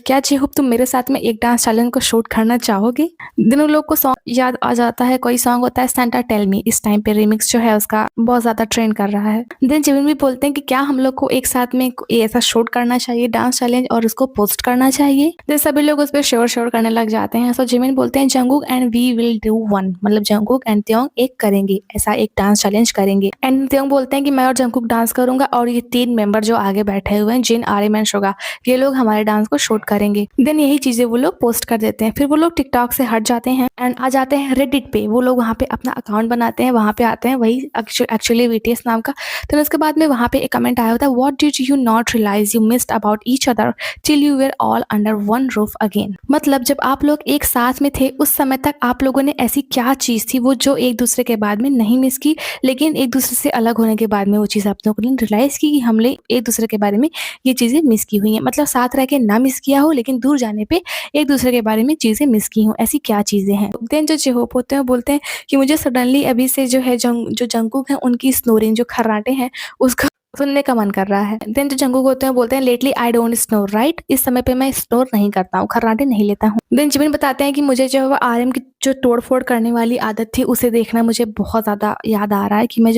क्या जिहोप तुम मेरे साथ में एक डांस चैलेंज को शूट करना चाहोगे? देन उन लोग को सॉन्ग याद आ जाता है, कोई सॉन्ग होता है सेंटा टेल मी, इस टाइम पे रिमिक्स जो है उसका बहुत ज्यादा ट्रेंड कर रहा है। देन जिमिन भी बोलते हैं कि क्या हम लोग को एक साथ में ऐसा शूट करना चाहिए डांस चैलेंज और उसको पोस्ट करना चाहिए। देन सभी लोग उस पर श्योर करने लग जाते हैं। सो जिमिन बोलते हैं Jungkook and we will do one, मतलब जंगकुक एंड त्योंग एक करेंगे, ऐसा एक डांस चैलेंज करेंगे। एंड त्योंग बोलते हैं कि मैं और जंगकुक डांस करूंगा और ये 3 मेंबर जो आगे बैठे हुए हैं जिन, आर्यन एंड सुगा, ये लोग हमारे डांस को शूट करेंगे। देन यही चीजें वो लोग पोस्ट कर देते हैं। फिर वो लोग टिकटॉक से हट जाते हैं एंड आ जाते हैं रेडिट पे। वो लोग वहाँ पे अपना अकाउंट बनाते हैं, वहाँ पे आते हैं वही एक्चुअली बीटीएस नाम का। तो उसके बाद में वहाँ पे एक कमेंट आया होता है, what did you not realise you missed about each other till you were all under one roof again. मतलब जब आप लोग एक साथ में थे उस समय तक आप लोगों ने ऐसी क्या चीज थी वो जो एक दूसरे के बाद में नहीं मिस की, लेकिन एक दूसरे से अलग होने के बाद में वो चीज़ आप लोगों ने रियलाइज की कि हमने एक दूसरे के बारे में ये चीज़ें मिस की हुई हैं। मतलब साथ रह के ना मिस किया हो लेकिन दूर जाने पे एक दूसरे के बारे में चीज़ें मिस की हों, ऐसी क्या चीज़ें हैं। देन जो जेहोप होते हैं वो बोलते हैं कि मुझे सडनली अभी से जो है जो जंगकुक है उनकी स्नोरिंग जो खर्राटे हैं उसका सुनने का मन कर रहा है। देन जो जंगकुक होते हैं बोलते हैं lately I don't snore right, इस समय पे मैं स्नोर नहीं करता हूँ, खर्राटे नहीं लेता हूँ। देन जिमिन बताते हैं कि मुझे जो है आरएम की जो तोड़-फोड़ करने वाली आदत थी उसे देखना मुझे बहुत ज़्यादा याद आ रहा है कि मैं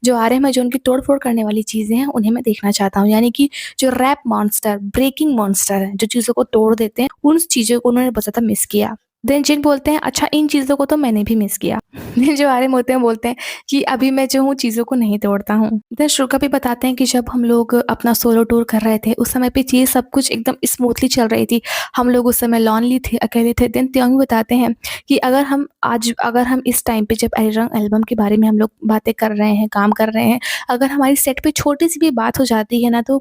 जो आरएम है जो उनकी तोड़-फोड़ करने वाली चीज़ें हैं उन्हें मैं देखना चाहता हूँ। यानी कि जो रैप मॉन्स्टर, ब्रेकिंग मॉन्स्टर है, जो चीज़ों को तोड़ देते हैं, उन चीज़ों को उन्होंने बहुत ज़्यादा मिस किया। देन जिन बोलते हैं अच्छा इन चीज़ों को तो मैंने भी मिस किया। देन जो आरएम होते हैं बोलते हैं कि अभी मैं जो हूँ चीज़ों को नहीं तोड़ता हूँ। देन शुरुका भी बताते हैं कि जब हम लोग अपना सोलो टूर कर रहे थे उस समय पे चीज़ सब कुछ एकदम स्मूथली चल रही थी। हम लोग उस समय लॉनली थे, अकेले थे। देन त्योंग बताते हैं कि अगर हम इस टाइम पे जब एरिरंग एल्बम के बारे में हम लोग बातें कर रहे हैं, काम कर रहे हैं, अगर हमारी सेट पे छोटी-सी भी बात हो जाती है ना तो वो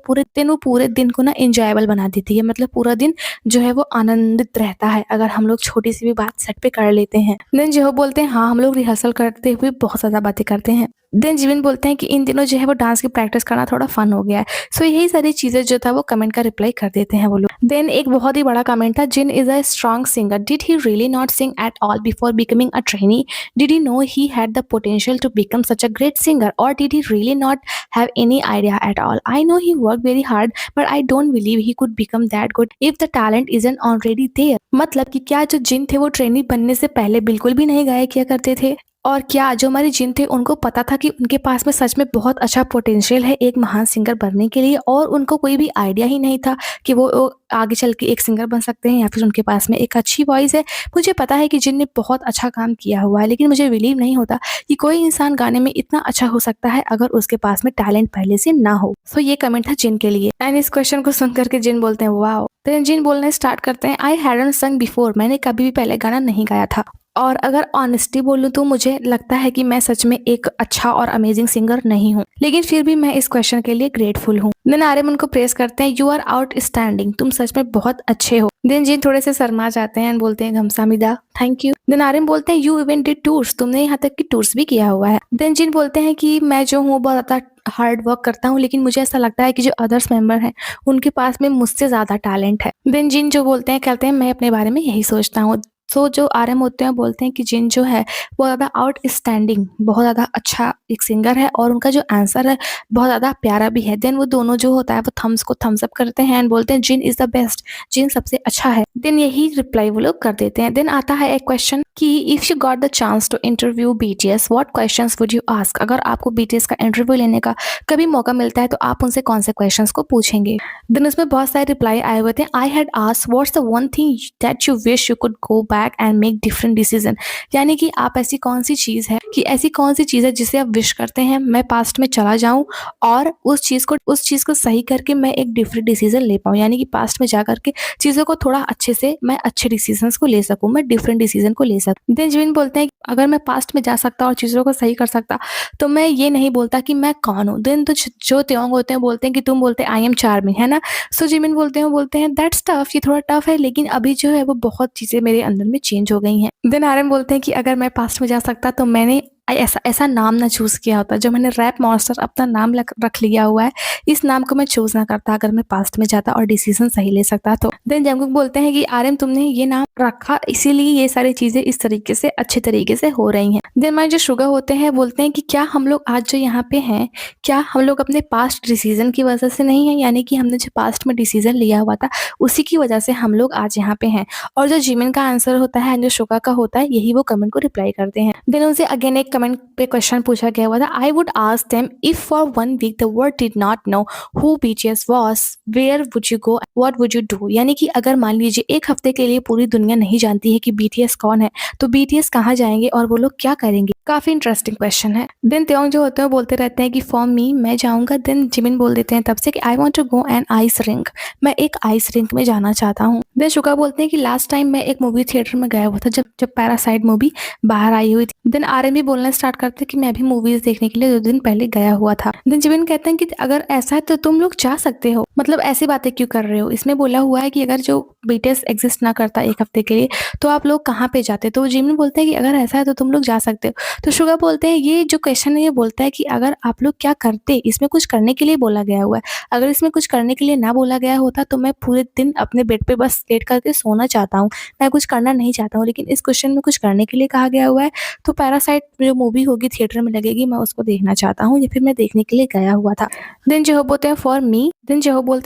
पूरे दिन को ना एन्जॉयबल बना देती है। मतलब पूरा दिन जो है वो आनंदित रहता है अगर हम लोग छोटी-सी भी बात सेट पे कर लेते हैं। देन जो बोलते हैं हाँ, हम लोग रिहर्सल करते हुए बहुत ज़्यादा बातें करते हैं। देन जिमिन बोलते हैं कि इन दिनों जो है वो डांस की प्रैक्टिस करना थोड़ा फन हो गया है। सो यही सारी चीज़ें जो था वो कमेंट का रिप्लाई कर देते हैं वो लोग। देन एक बहुत ही बड़ा कमेंट था, Jin is a strong singer, did he really not sing at all before becoming a trainee? Did he know he had the potential to become such a great singer और did he really not have any idea at all? I know he work very hard but I don't believe he could become that good if the talent isn't already there. मतलब कि क्या जो जिन थे वो trainee बनने से पहले बिल्कुल भी नहीं गाया किया करते थे? और क्या जो हमारे जिन थे उनको पता था कि उनके पास में सच में बहुत अच्छा पोटेंशियल है एक महान सिंगर बनने के लिए, और उनको कोई भी आइडिया ही नहीं था कि वो आगे चल के एक सिंगर बन सकते हैं या फिर उनके पास में एक अच्छी वॉइस है? मुझे पता है कि जिन ने बहुत अच्छा काम किया हुआ है, लेकिन मुझे बिलीव नहीं होता कि कोई इंसान गाने में इतना अच्छा हो सकता है अगर उसके पास में टैलेंट पहले से ना हो। सो ये कमेंट था जिन के लिए। एंड इस क्वेश्चन को सुन करके जिन बोलते हैं वाओ। तो जिन बोलने स्टार्ट करते हैं, आई हैडंट संग बिफोर, मैंने कभी भी पहले गाना नहीं गाया था। और अगर ऑनेस्टी बोलूँ तो मुझे लगता है कि मैं सच में एक अच्छा और अमेजिंग सिंगर नहीं हूँ, लेकिन फिर भी मैं इस क्वेश्चन के लिए ग्रेटफुल हूँ। देन आर्यन उनको प्रेस करते हैं, यू आर आउटस्टैंडिंग, तुम सच में बहुत अच्छे हो। देन जिन थोड़े से शर्मा जाते हैं एंड बोलते हैं घमसामिदा, थैंक यू। देन आर्यन बोलते हैं, यू इवन डिड टूर्स, तुमने यहाँ तक कि टूर्स भी किया हुआ है। देन जिन बोलते हैं कि मैं जो हूँ बहुत ज़्यादा हार्ड वर्क करता हूँ, लेकिन मुझे ऐसा लगता है कि जो अदर्स मेंबर हैं उनके पास में मुझसे ज़्यादा टैलेंट है। देन जिन जो बोलते हैं, कहते हैं मैं अपने बारे में यही सोचता हूँ। सो जो आरएम होते हैं बोलते हैं कि जिन जो है वो ज़्यादा आउटस्टैंडिंग, बहुत ज़्यादा अच्छा एक सिंगर है और उनका जो आंसर है बहुत ज़्यादा प्यारा भी है। देन वो दोनों जो होता है वो थम्स को थम्स अप करते हैं एंड बोलते हैं जिन इज़ द बेस्ट, जिन सबसे अच्छा है। देन यही रिप्लाई वो लोग कर देते हैं। देन आता है एक क्वेश्चन कि if you got the chance to interview BTS, what questions would you ask? अगर आपको बीटीएस का इंटरव्यू लेने का कभी मौका मिलता है तो आप उनसे कौन से क्वेश्चंस को पूछेंगे? देन उसमें बहुत सारे रिप्लाई आए हुए थे। I had asked what's the one thing that you wish you could go back and make different decision. यानी कि आप ऐसी कौन सी चीज़ है कि ऐसी कौन सी चीज़ है जिसे आप विश करते हैं मैं पास्ट में चला जाऊं और उस चीज़ को सही करके मैं एक डिफरेंट डिसीजन ले पाऊं। यानी कि पास्ट में जा करके चीज़ों को थोड़ा अच्छे से मैं अच्छे डिसीजंस को ले सकूं, मैं डिफरेंट डिसीजन को ले सकूं। देन जिन बोलते हैं अगर मैं पास्ट में जा सकता और चीज़ों को सही कर सकता तो मैं ये नहीं बोलता कि मैं कौन हूँ। देन तो जो त्योंग होते हैं बोलते हैं कि तुम बोलते आई एम चार्मिंग, है ना? सो जिमिन बोलते हैं दैट्स टफ, ये थोड़ा टफ है, लेकिन अभी जो है वो बहुत चीज़ें मेरे अंदर में चेंज हो गई हैं। देन आर्यन बोलते हैं कि अगर मैं पास्ट में जा सकता तो मैंने ऐसा ऐसा नाम ना चूज़ किया होता। जो मैंने रैप मॉन्स्टर अपना नाम रख लिया हुआ है, इस नाम को मैं चूज़ ना करता अगर मैं पास्ट में जाता और डिसीजन सही ले सकता तो। देन जंगकुक बोलते हैं कि आर्यन तुमने ये नाम रखा इसीलिए ये सारी चीज़ें इस तरीके से अच्छे तरीके से हो रही हैं। देन हमारे जो शुगा होते हैं बोलते हैं कि क्या हम लोग आज जो यहाँ पे हैं, क्या हम लोग अपने पास्ट डिसीजन की वजह से नहीं हैं? यानी कि हमने जो पास्ट में डिसीजन लिया हुआ था, उसी की वजह से हम लोग आज यहाँ पे हैं। और जो जिमिन का आंसर होता है एंड जो शुगा का होता है, यही वो कमेंट को रिप्लाई करते हैं। देन उनसे अगेन एक कमेंट पे क्वेश्चन पूछा गया हुआ था, I would ask them if for 1 week the world did not know who BTS was, where would you go, what would you do? यानी कि अगर मान लीजिए एक हफ्ते के लिए पूरी दुनिया नहीं जानती है कि बीटीएस कौन है, तो बीटीएस कहाँ जाएंगे और वो लोग क्या करेंगे? काफी इंटरेस्टिंग क्वेश्चन है। देन त्योंग जो होते हैं बोलते रहते हैं कि फॉर मी मैं जाऊंगा। देन जिमिन बोल देते हैं तब से कि I want to go an ice rink, मैं एक आइस रिंक में जाना चाहता हूँ। देन शुगा बोलते हैं कि लास्ट टाइम मैं एक मूवी थिएटर में गया हुआ था जब जब पैरासाइट मूवी बाहर आई हुई थी। देन आर्यन भी बोलना स्टार्ट करते हैं कि मैं भी मूवीज देखने के लिए 2 दिन पहले गया हुआ था। देन जिमिन कहते हैं कि अगर ऐसा है तो तुम लोग जा सकते हो, मतलब ऐसी बातें क्यों कर रहे हो? इसमें बोला हुआ है कि अगर जो बीटीएस एग्जिस्ट ना करता एक हफ्ते के लिए तो आप लोग कहाँ पे जाते? तो जिमिन बोलते हैं कि अगर ऐसा है तो तुम लोग जा सकते हो। तो शुगा बोलते हैं ये जो क्वेश्चन है ये बोलता है कि अगर आप लोग क्या करते, इसमें कुछ करने के लिए बोला गया हुआ है। अगर इसमें कुछ करने के लिए ना बोला गया होता तो मैं पूरे दिन अपने बेड पे बस लेट करके सोना चाहता हूँ, मैं कुछ करना नहीं चाहता हूँ। लेकिन इस क्वेश्चन में कुछ करने के लिए कहा गया हुआ है, तो पैरासाइट जो मूवी होगी थिएटर में लगेगी, मैं उसको देखना चाहता हूँ या फिर मैं देखने के लिए गया हुआ था। देन जो बोलते हैं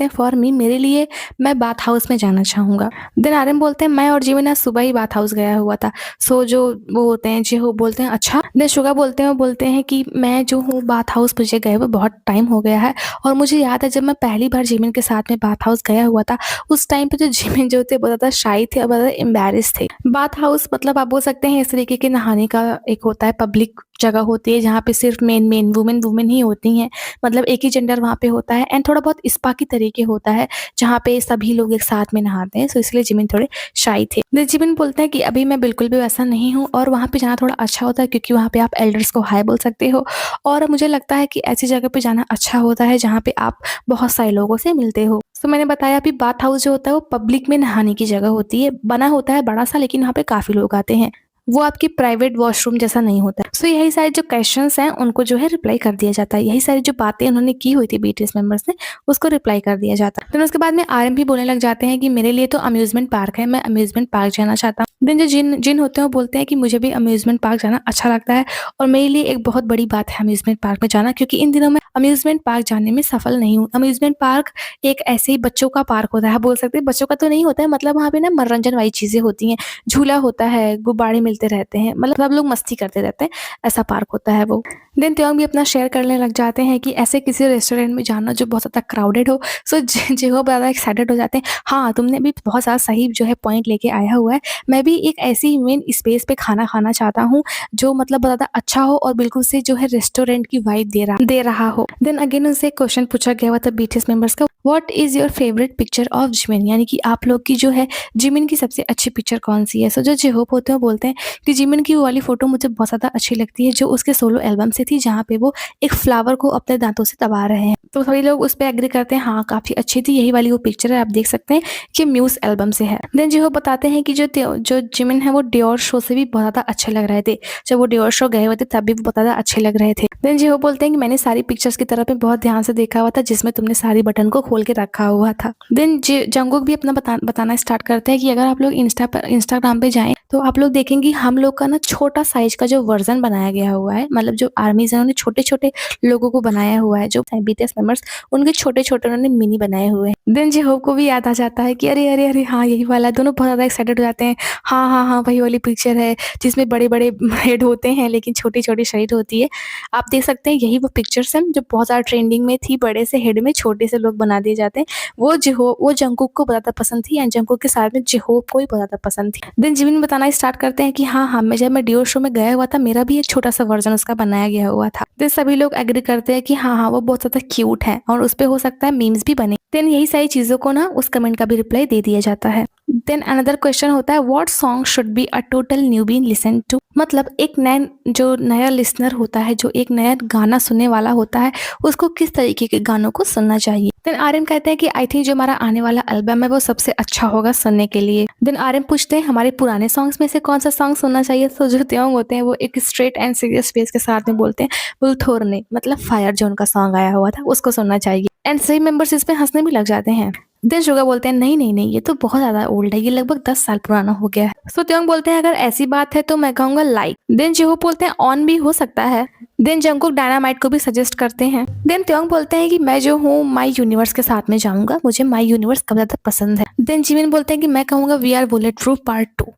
फॉर मी मेरे लिए मैं बाथ हाउस में जाना चाहूँगा। देन आर्यन बोलते हैं मैं और जीवन आज सुबह ही बाथ हाउस गया हुआ था। सो जो वो होते हैं जो बोलते हैं अच्छा। देन शुगा बोलते हैं कि मैं जो हूँ बाथ हाउस मुझे गए हुए बहुत टाइम हो गया है और मुझे याद है जब मैं पहली बार जिमिन के साथ में बाथ हाउस गया हुआ था, उस टाइम पे जो जिमिन जो थे बहुत ज़्यादा शाई थे और बहुत ज़्यादा एम्बैरेस थे। बाथ हाउस मतलब आप बोल सकते हैं इस तरीके के नहाने का एक होता है, पब्लिक जगह होती है जहाँ पे सिर्फ मेन वुमेन ही होती हैं, मतलब एक ही जेंडर वहाँ पे होता है। एंड थोड़ा बहुत स्पा की तरीके होता है जहाँ पे सभी लोग एक साथ में नहाते हैं। सो इसलिए जिमिन थोड़े शाई थे। देन जिमिन बोलते हैं कि अभी मैं बिल्कुल भी वैसा नहीं हूँ और वहाँ पे जाना थोड़ा अच्छा होता है क्योंकि वहाँ पे आप एल्डर्स को हाय बोल सकते हो और मुझे लगता है कि ऐसी जगह पे जाना अच्छा होता है जहाँ पे आप बहुत सारे लोगों से मिलते हो। तो मैंने बताया अभी बाथ हाउस जो होता है वो पब्लिक में नहाने की जगह होती है, बना होता है बड़ा सा, लेकिन वहाँ पे काफी लोग आते हैं, वो आपकी प्राइवेट वॉशरूम जैसा नहीं होता। सो यही सारे जो क्वेश्चंस हैं उनको जो है रिप्लाई कर दिया जाता है। यही सारी जो बातें उन्होंने की हुई थी बीटीएस मेंबर्स ने, उसको रिप्लाई कर दिया जाता है। फिर उसके बाद में आर्यन भी बोलने लग जाते हैं कि मेरे लिए तो अम्यूजमेंट पार्क है, मैं अम्यूजमेंट पार्क जाना चाहता हूँ। देन जो जिन होते हैं वो बोलते हैं कि मुझे भी अम्यूजमेंट पार्क जाना अच्छा लगता है और मेरे लिए एक बहुत बड़ी बात है अम्यूजमेंट पार्क में जाना, क्योंकि इन दिनों मैं अम्यूजमेंट पार्क जाने में सफल नहीं हूँ। अम्यूजमेंट पार्क एक ऐसे ही बच्चों का पार्क होता है, बोल सकते हैं बच्चों का तो नहीं होता है, मतलब वहाँ पे ना मनोरंजन वाली चीजें होती हैं, झूला होता है, गुब्बारे मिलते रहते हैं, मतलब सब लोग मस्ती करते रहते हैं, ऐसा पार्क होता है वो। देन त्योंग भी अपना शेयर करने लग जाते हैं कि ऐसे किसी रेस्टोरेंट में जाना जो बहुत ज़्यादा क्राउडेड हो। सो जो ज़्यादा एक्साइटेड हो जाते हैं, हाँ तुमने भी बहुत ज़्यादा सही जो है पॉइंट लेके आया हुआ है, मैं भी एक ऐसी मेन स्पेस पे खाना खाना चाहता हूँ जो मतलब बहुत ज़्यादा अच्छा हो और बिल्कुल से जो है रेस्टोरेंट की वाइब दे रहा हो। देन अगेन उनसे क्वेश्चन पूछा गया हुआ था बीटीएस मेंबर्स का, what is your favourite picture of Jimin, यानी कि आप लोग की जो है जिमिन की सबसे अच्छी पिक्चर कौन सी है। सो जो जेहोप होते हैं बोलते हैं कि जिमिन की वो वाली फोटो मुझे बहुत ज़्यादा अच्छी लगती है जो उसके सोलो एल्बम से थी, जहाँ पे वो एक फ्लावर को अपने दांतों से दबा रहे हैं। तो सभी लोग उस पर एग्री करते हैं, हाँ काफी अच्छी थी, यही वाली वो पिक्चर है, आप देख सकते हैं कि म्यूज एल्बम से है। देन जो बताते हैं कि जो जिमिन है वो डियोर शो से भी बहुत ज़्यादा अच्छे लग रहे थे, जब वो डियोर शो गए हुए थे तब भी वो बहुत ज़्यादा अच्छे लग रहे थे। देन जो बोलते हैं कि मैंने सारी पिक्चर्स की तरफ बहुत ध्यान से देखा हुआ था जिसमें तुमने सारी बटन को खोल के रखा हुआ था। देन जंगकुक भी अपना बताना स्टार्ट करते हैं कि अगर आप लोग इंस्टाग्राम पे जाएं तो आप लोग देखेंगे हम लोग का ना छोटा साइज का जो वर्जन बनाया गया हुआ है, मतलब जो आर्मीज है उन्होंने छोटे छोटे लोगों को बनाया हुआ है, जो बीटीएस मेंबर्स उनके छोटे छोटे उन्होंने मिनी बनाए हुए हैं। देन जेहोप को भी याद आ जाता है कि अरे अरे अरे हाँ यही वाला, दोनों बहुत ज्यादा एक्साइटेड हो जाते हैं, हाँ हाँ हाँ वही वाली पिक्चर है जिसमें बड़े बड़े हेड होते हैं लेकिन छोटी छोटी शरीर होती है। आप देख सकते हैं यही वो पिक्चर्स हैं जो बहुत ज्यादा ट्रेंडिंग में थी, बड़े से हेड में छोटे से लोग बना दिए जाते हैं। वो जंगकुक को बहुत ज्यादा पसंद थी एंड जंगकुक के साथ में जेहोप को भी बहुत ज्यादा पसंद थी। देन जिमिन बताना स्टार्ट करते हैं कि हाँ हाँ जब मैं डियोर शो में गया हुआ था मेरा भी एक छोटा सा वर्जन उसका बनाया गया हुआ था। देन सभी लोग एग्री करते हैं कि हाँ हाँ वो बहुत ज्यादा क्यूट है और उस पर हो सकता है मीम्स भी बने। देन यही सारी चीजों को ना उस कमेंट का भी रिप्लाई दे दिया जाता है। देन अनदर क्वेश्चन होता है what song should be a total newbie listen to. मतलब एक नया लिसनर होता है, जो एक नया गाना सुनने वाला होता है, उसको किस तरीके के गानों को सुनना चाहिए। देन आर्यन कहते हैं कि आई थिंक जो हमारा आने वाला एल्बम है वो सबसे अच्छा होगा सुनने के लिए। देन आर्यन पूछते हैं हमारे पुराने सॉन्ग्स में से कौन सा सॉन्ग सुनना चाहिए। तो जो त्योंग होते हैं वो एक स्ट्रेट एंड सीरियस फेस के साथ में बोलते हैं बुलथोरने, मतलब फायर जो उनका सॉन्ग आया हुआ था उसको सुनना चाहिए। एंड सही मेंबर्स इस पे हंसने भी लग जाते हैं। देन शुगा बोलते हैं नहीं नहीं नहीं, ये तो बहुत ज्यादा ओल्ड है, ये लगभग 10 साल पुराना हो गया है। सो त्योंग बोलते हैं अगर ऐसी बात है तो मैं कहूंगा लाइक। देन जिहो बोलते हैं ऑन भी हो सकता है। देन जंगकुक डायनामाइट को भी सजेस्ट करते हैं। देन त्योंग बोलते हैं कि मैं जो हूँ माई यूनिवर्स के साथ में जाऊंगा, मुझे माई यूनिवर्स काफी ज्यादा पसंद है। देन जिमिन बोलते हैं कि मैं कहूंगा we are bulletproof part 2।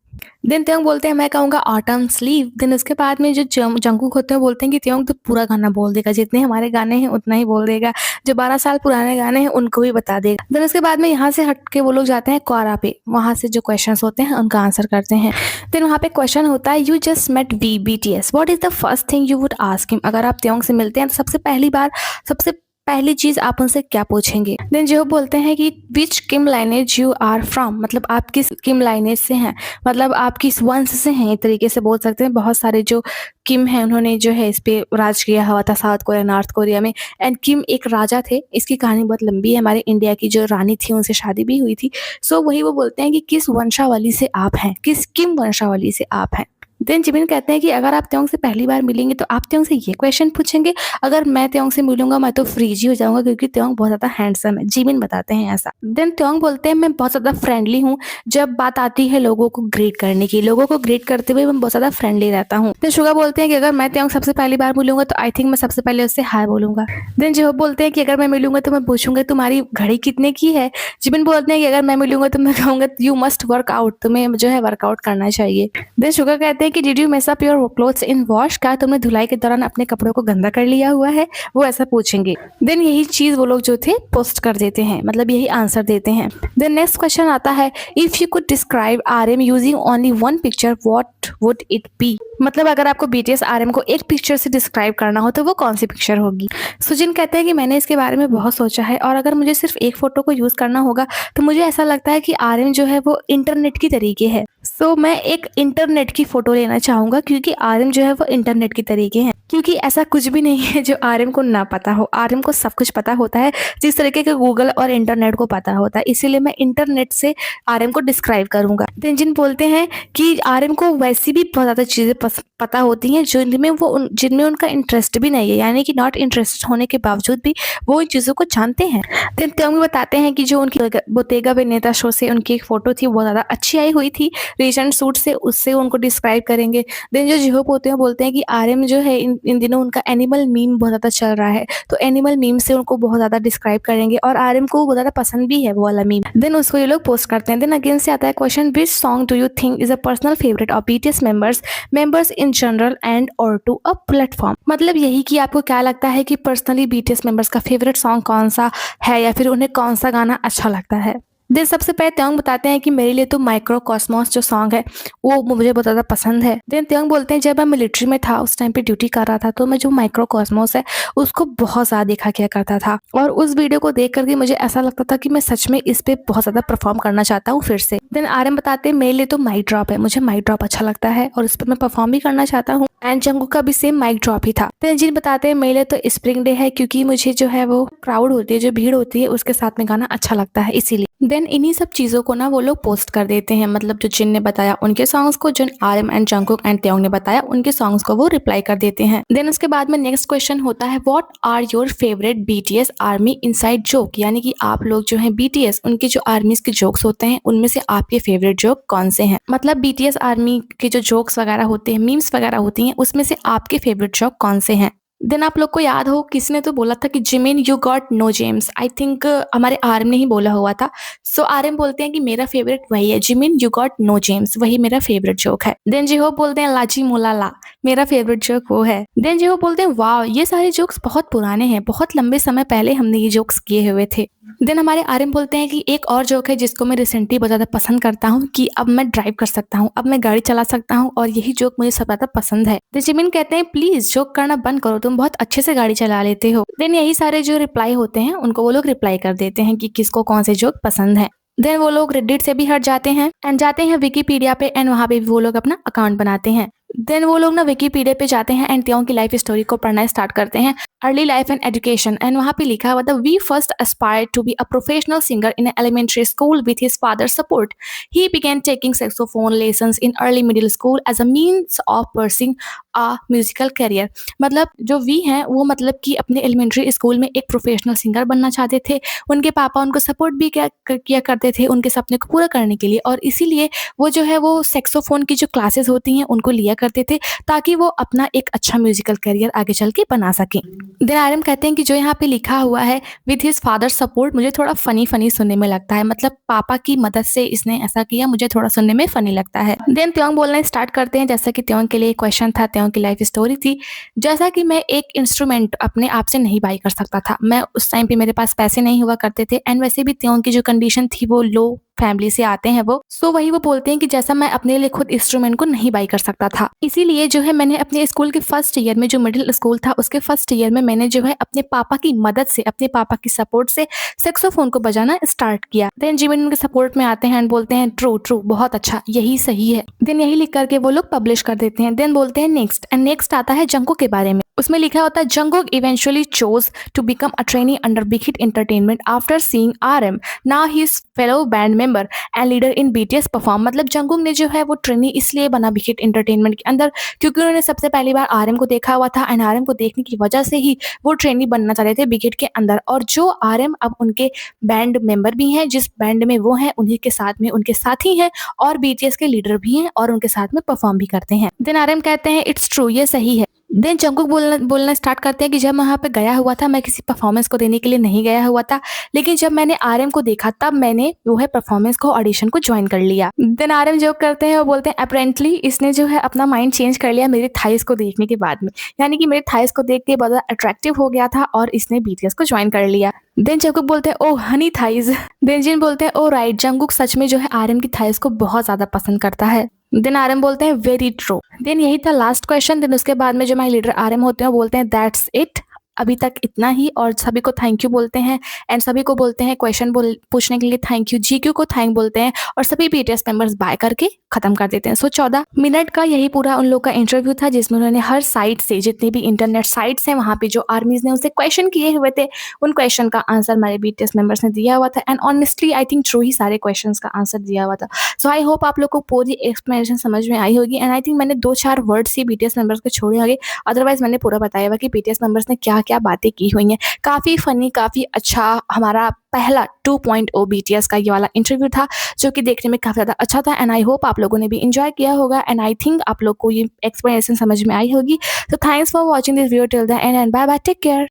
Then Taehyung बोलते हैं मैं कहूंगा ऑटम स्लीव। देन उसके बाद में जो जंगकुक होते हैं बोलते हैं कि त्योंग तो पूरा गाना बोल देगा, जितने हमारे गाने हैं उतना ही बोल देगा, जो 12 साल पुराने गाने हैं उनको भी बता देगा। देन उसके बाद में यहाँ से हट के वो लोग जाते हैं क्वारा पे, वहां से जो क्वेश्चंस होते हैं उनका आंसर करते हैं। देन वहाँ पे क्वेश्चन होता है you just met BTS, what is the first thing you would ask him. अगर आप त्योंग से मिलते हैं तो सबसे पहली चीज आप उनसे क्या पूछेंगे। देन जो बोलते हैं कि विच किम लाइनेज यू आर फ्रॉम, मतलब आप किस किम लाइनेज से हैं, मतलब आप किस वंश से हैं, एक तरीके से बोल सकते हैं। बहुत सारे जो किम हैं उन्होंने जो है इस पे राज किया हुआ था साउथ कोरिया नॉर्थ कोरिया में। एंड किम एक राजा थे, इसकी कहानी बहुत लंबी है, हमारे इंडिया की जो रानी थी उनसे शादी भी हुई थी। सो वही वो बोलते हैं कि किस वंशावली से आप हैं, किस किम वंशावली से आप हैं। देन जिमिन कहते हैं कि अगर आप त्योंग से पहली बार मिलेंगे तो आप त्योंग से ये क्वेश्चन पूछेंगे, अगर मैं त्योंग से मिलूंगा मैं तो फ्रीज ही हो जाऊंगा क्योंकि त्योंग बहुत ज्यादा हैंडसम है। जिमिन बताते हैं ऐसा। देन त्योंग बोलते हैं मैं बहुत ज्यादा फ्रेंडली हूँ, जब बात आती है लोगों को ग्रीट करने की, लोगों को ग्रीट करते हुए मैं बहुत ज्यादा फ्रेंडली रहता हूँ। देन शुगा बोलते हैं कि अगर मैं त्योंग सबसे पहली बार मिलूंगा तो आई थिंक मैं सबसे पहले उससे हाय बोलूंगा। देन जो बोलते हैं कि अगर मैं मिलूंगा तो मैं पूछूंगा तुम्हारी घड़ी कितने की है। जिमिन बोलते हैं कि अगर मैं मिलूंगा तो मैं कहूंगा यू मस्ट वर्क आउट, तुम्हें जो है वर्कआउट करना चाहिए। देन शुगा कहते हैं कि did you mess up your clothes in wash, क्या तुमने धुलाई के दौरान अपने कपड़ों को गंदा कर लिया हुआ है, वो ऐसा पूछेंगे। देन यही चीज वो लोग जो थे पोस्ट कर देते हैं, मतलब यही आंसर देते हैं। देन नेक्स्ट क्वेश्चन आता है if you could describe RM using only one picture what would it be. मतलब अगर आपको BTS RM को एक पिक्चर से डिस्क्राइब करना हो तो वो कौन सी पिक्चर होगी। सुजिन कहते हैं कि मैंने इसके बारे में बहुत सोचा है और अगर मुझे सिर्फ एक फोटो को यूज करना होगा तो मुझे ऐसा लगता है कि RM जो है वो इंटरनेट की तरीके है। सो मैं एक इंटरनेट की फोटो लेना चाहूंगा क्योंकि RM जो है वो इंटरनेट की तरीके हैं, क्योंकि ऐसा कुछ भी नहीं है जो RM को ना पता हो। RM को सब कुछ पता होता है जिस तरीके के गूगल और इंटरनेट को पता होता है, इसीलिए मैं इंटरनेट से RM को डिस्क्राइब करूंगा। तेंजिन बोलते हैं कि RM को वैसी भी बहुत ज्यादा चीजें पता होती हैं जिनमें उनका इंटरेस्ट भी नहीं है, यानी कि नॉट इंटरेस्टेड होने के बावजूद भी वो इन चीजों को जानते हैं। देन त्योंग बताते हैं कि जो उनकी बोतेगा बेनेता शो से उनकी एक फोटो थी वो ज्यादा अच्छी आई हुई थी रीसेंट सूट से, उससे उनको डिस्क्राइब करेंगे। देन जो जिहोप होते हैं बोलते हैं कि RM जो है इन दिनों उनका एनिमल मीम बहुत ज्यादा चल रहा है, तो एनिमल मीम से उनको बहुत ज्यादा डिस्क्राइब करेंगे और RM को बहुत ज्यादा पसंद भी है वो वाला मीम। देन उसको ये लोग पोस्ट करते हैं। देन अगेन से आता है question which song do you think is a personal favourite of BTS members in general and और टू अ प्लेटफॉर्म। मतलब यही कि आपको क्या लगता है कि पर्सनली BTS मेंबर्स का फेवरेट सॉन्ग कौन सा है या फिर उन्हें कौन सा गाना अच्छा लगता है। देन सबसे पहले त्योंग बताते हैं कि मेरे लिए तो माइक्रो कॉस्मोस जो सॉन्ग है वो मुझे बहुत ज़्यादा पसंद है। देन त्योंग बोलते हैं जब मैं मिलिट्री में था उस टाइम पे ड्यूटी कर रहा था तो मैं जो माइक्रो कॉस्मोस है उसको बहुत ज़्यादा देखा किया करता था और उस वीडियो को देख करके मुझे ऐसा लगता था कि मैं सच में इस पे बहुत ज़्यादा परफॉर्म करना चाहता हूँ फिर से। देन RM बताते हैं मेरे लिए तो माइक ड्रॉप है, मुझे माइक ड्रॉप अच्छा लगता है और इस पर मैं परफॉर्म भी करना चाहता हूँ। एंड जंगकुक का भी सेम माइक ड्रॉप ही था। देन जिन बताते हैं मेरे लिए तो स्प्रिंग डे है क्योंकि मुझे जो है वो क्राउड होती है, जो भीड़ होती है उसके साथ में गाना अच्छा लगता है इसीलिए। देन इन्हीं सब चीज़ों को ना वो लोग पोस्ट कर देते हैं, मतलब जो जिन ने बताया उनके सॉन्ग्स को, जो RM एंड जंगकुक एंड त्योंग ने बताया उनके सॉन्ग्स को वो रिप्लाई कर देते हैं। देन उसके बाद में नेक्स्ट क्वेश्चन होता है what are your favourite BTS army inside joke, यानी कि आप लोग जो है BTS उनके जो आर्मीज के जोक्स होते हैं उनमें से आपके फेवरेट जोक कौन से हैं। मतलब BTS आर्मी के जो जोक्स वगैरह होते हैं, मीम्स वगैरह होती हैं, उसमें से आपके फेवरेट जोक कौन से हैं। देन आप लोग को याद हो किसने तो बोला था कि Jimin you got no jams, I think हमारे RM ने ही बोला हुआ था। सो RM बोलते हैं कि मेरा फेवरेट वही है, Jimin you got no jams, वही मेरा फेवरेट जोक है। देन जिहो बोलते हैं लाची मोला ला, मेरा फेवरेट जोक वो है। देन जिहो बोलते हैं वाह ये सारे जोक्स बहुत पुराने हैं, बहुत लंबे समय पहले हमने ये जोक्स किए हुए थे। देन हमारे RM बोलते हैं कि एक और जोक है जिसको मैं रिसेंटली बहुत ज़्यादा पसंद करता हूँ कि अब मैं ड्राइव कर सकता हूँ, अब मैं गाड़ी चला सकता हूँ और यही जोक मुझे सब ज़्यादा पसंद है। देन जिमिन कहते हैं प्लीज जोक करना बंद करो, तुम बहुत अच्छे से गाड़ी चला लेते हो। देन यही सारे जो रिप्लाई होते हैं उनको वो लोग रिप्लाई कर देते हैं कि किसको कौन से जोक पसंद है। देन वो लोग रेडिट से भी हट जाते हैं एंड जाते हैं विकिपीडिया पे एंड वहाँ पे भी वो लोग अपना अकाउंट बनाते हैं। देन वो लोग ना विकिपीडिया पे जाते हैं एंड त्यों की लाइफ स्टोरी को पढ़ना स्टार्ट करते हैं, early life and education, and वहाँ पे लिखा हुआ था we first aspired to be a professional singer in an elementary school with his father's support. He began taking saxophone lessons in early middle school as a means of pursuing a musical career. मतलब जो we हैं वो मतलब कि अपने elementary school में एक professional singer बनना चाहते थे। उनके पापा उनको सपोर्ट भी किया करते थे उनके सपने को पूरा करने के लिए, और इसीलिए वो जो है वो सैक्सोफोन की जो क्लासेस होती हैं उनको लिया करते थे ताकि वो अपना एक अच्छा म्यूजिकल करियर आगे चल के बना सकें। देन आरएम कहते हैं कि जो यहाँ पे लिखा हुआ है विथ हिज फादर सपोर्ट मुझे थोड़ा फनी फनी सुनने में लगता है, मतलब पापा की मदद से इसने ऐसा किया, मुझे थोड़ा सुनने में फनी लगता है। देन त्योंग बोलना स्टार्ट करते हैं, जैसा कि त्योंग के लिए क्वेश्चन था, त्योंग की लाइफ स्टोरी थी। जैसा कि मैं एक इंस्ट्रूमेंट अपने आप से नहीं बाई कर सकता था, मैं उस टाइम पे मेरे पास पैसे नहीं हुआ करते थे एंड वैसे भी त्योंग की जो कंडीशन थी वो लो फैमिली से आते हैं वो, सो वही वो बोलते हैं कि जैसा मैं अपने लिए खुद इंस्ट्रूमेंट को नहीं बाई कर सकता था, इसीलिए जो है मैंने अपने स्कूल के फर्स्ट ईयर में, जो मिडिल स्कूल था उसके फर्स्ट ईयर में मैंने जो है अपने पापा की मदद से, अपने पापा की सपोर्ट से सैक्सोफोन को बजाना स्टार्ट किया। देन जिमिन उनके सपोर्ट में आते हैं एंड बोलते हैं ट्रू ट्रू, बहुत अच्छा, यही सही है। देन यही लिख करके वो लोग पब्लिश कर देते हैं। देन बोलते हैं नेक्स्ट, एंड नेक्स्ट आता है जंगकुक के बारे में। उसमें लिखा होता है Jungkook eventually chose to become a trainee under Big Hit Entertainment after seeing RM, now he is fellow band member and leader in BTS perform. मतलब जंगकुक ने जो है वो ट्रेनी इसलिए बना बिग हिट एंटरटेनमेंट के अंदर क्योंकि उन्होंने सबसे पहली बार आरएम को देखा हुआ था एंड आरएम को देखने की वजह से ही वो ट्रेनी बनना चाहते थे बिग हिट के अंदर, और जो आरएम अब उनके बैंड मेंबर भी हैं, जिस बैंड में वो हैं उन्हीं के साथ में उनके साथी हैं और बीटीएस के लीडर भी हैं और उनके साथ में परफॉर्म भी करते हैं। देन आरएम कहते हैं इट्स ट्रू, ये सही है। देन जंगकुक बोलना स्टार्ट करते हैं कि जब मैं वहाँ पे गया हुआ था मैं किसी परफॉर्मेंस को देने के लिए नहीं गया हुआ था, लेकिन जब मैंने आरएम को देखा तब मैंने वो है परफॉर्मेंस को, ऑडिशन को ज्वाइन कर लिया। देन आरएम जोक करते हैं और बोलते हैं अपेरेंटली इसने जो है अपना माइंड चेंज कर लिया मेरे थाइस को देखने के बाद में, यानी कि मेरे थाइस को देख के बहुत अट्रैक्टिव हो गया था और इसने बीटीएस को ज्वाइन कर लिया। देन जंगकुक बोलते हैं ओ हनी थाइज। देन जिन बोलते हैं ओ राइट, जंगकुक सच में जो है आरएम की थाइस को बहुत ज्यादा पसंद करता है। देन आरएम बोलते हैं वेरी ट्रू। देन यही था लास्ट क्वेश्चन। देन उसके बाद में जो हमारे लीडर आरएम होते हैं वो बोलते हैं दैट्स इट, अभी तक इतना ही, और सभी को थैंक यू बोलते हैं एंड सभी को बोलते हैं क्वेश्चन पूछने के लिए थैंक यू, जीक्यू को थैंक बोलते हैं और सभी बीटीएस मेंबर्स बाय करके खत्म कर देते हैं। सो 14 मिनट का यही पूरा उन लोग का इंटरव्यू था जिसमें उन्होंने हर साइट से, जितने भी इंटरनेट साइट्स हैं वहाँ पे जो आर्मीज ने उनसे क्वेश्चन किए हुए थे उन क्वेश्चन का आंसर हमारे बीटीएस मेंबर्स ने दिया हुआ था and honestly I think true ही सारे क्वेश्चन का आंसर दिया हुआ था। सो आई होप आप लोग को पूरी एक्सप्लेनेशन समझ में आई होगी एंड आई थिंक मैंने 2-4 वर्ड्स ही बीटीएस मेंबर्स के छोड़े होंगे, अदरवाइज मैंने पूरा बताया हुआ कि बीटीएस मेंबर्स ने क्या क्या बातें की हुई हैं। काफ़ी फनी, काफ़ी अच्छा हमारा पहला 2.0 बीटीएस का ये वाला इंटरव्यू था जो कि देखने में काफ़ी ज़्यादा अच्छा था एंड आई होप आप लोगों ने भी इंजॉय किया होगा एंड आई थिंक आप लोग को ये एक्सप्लेनेशन समझ में आई होगी। तो thanks for watching this video till the end bye bye, take care.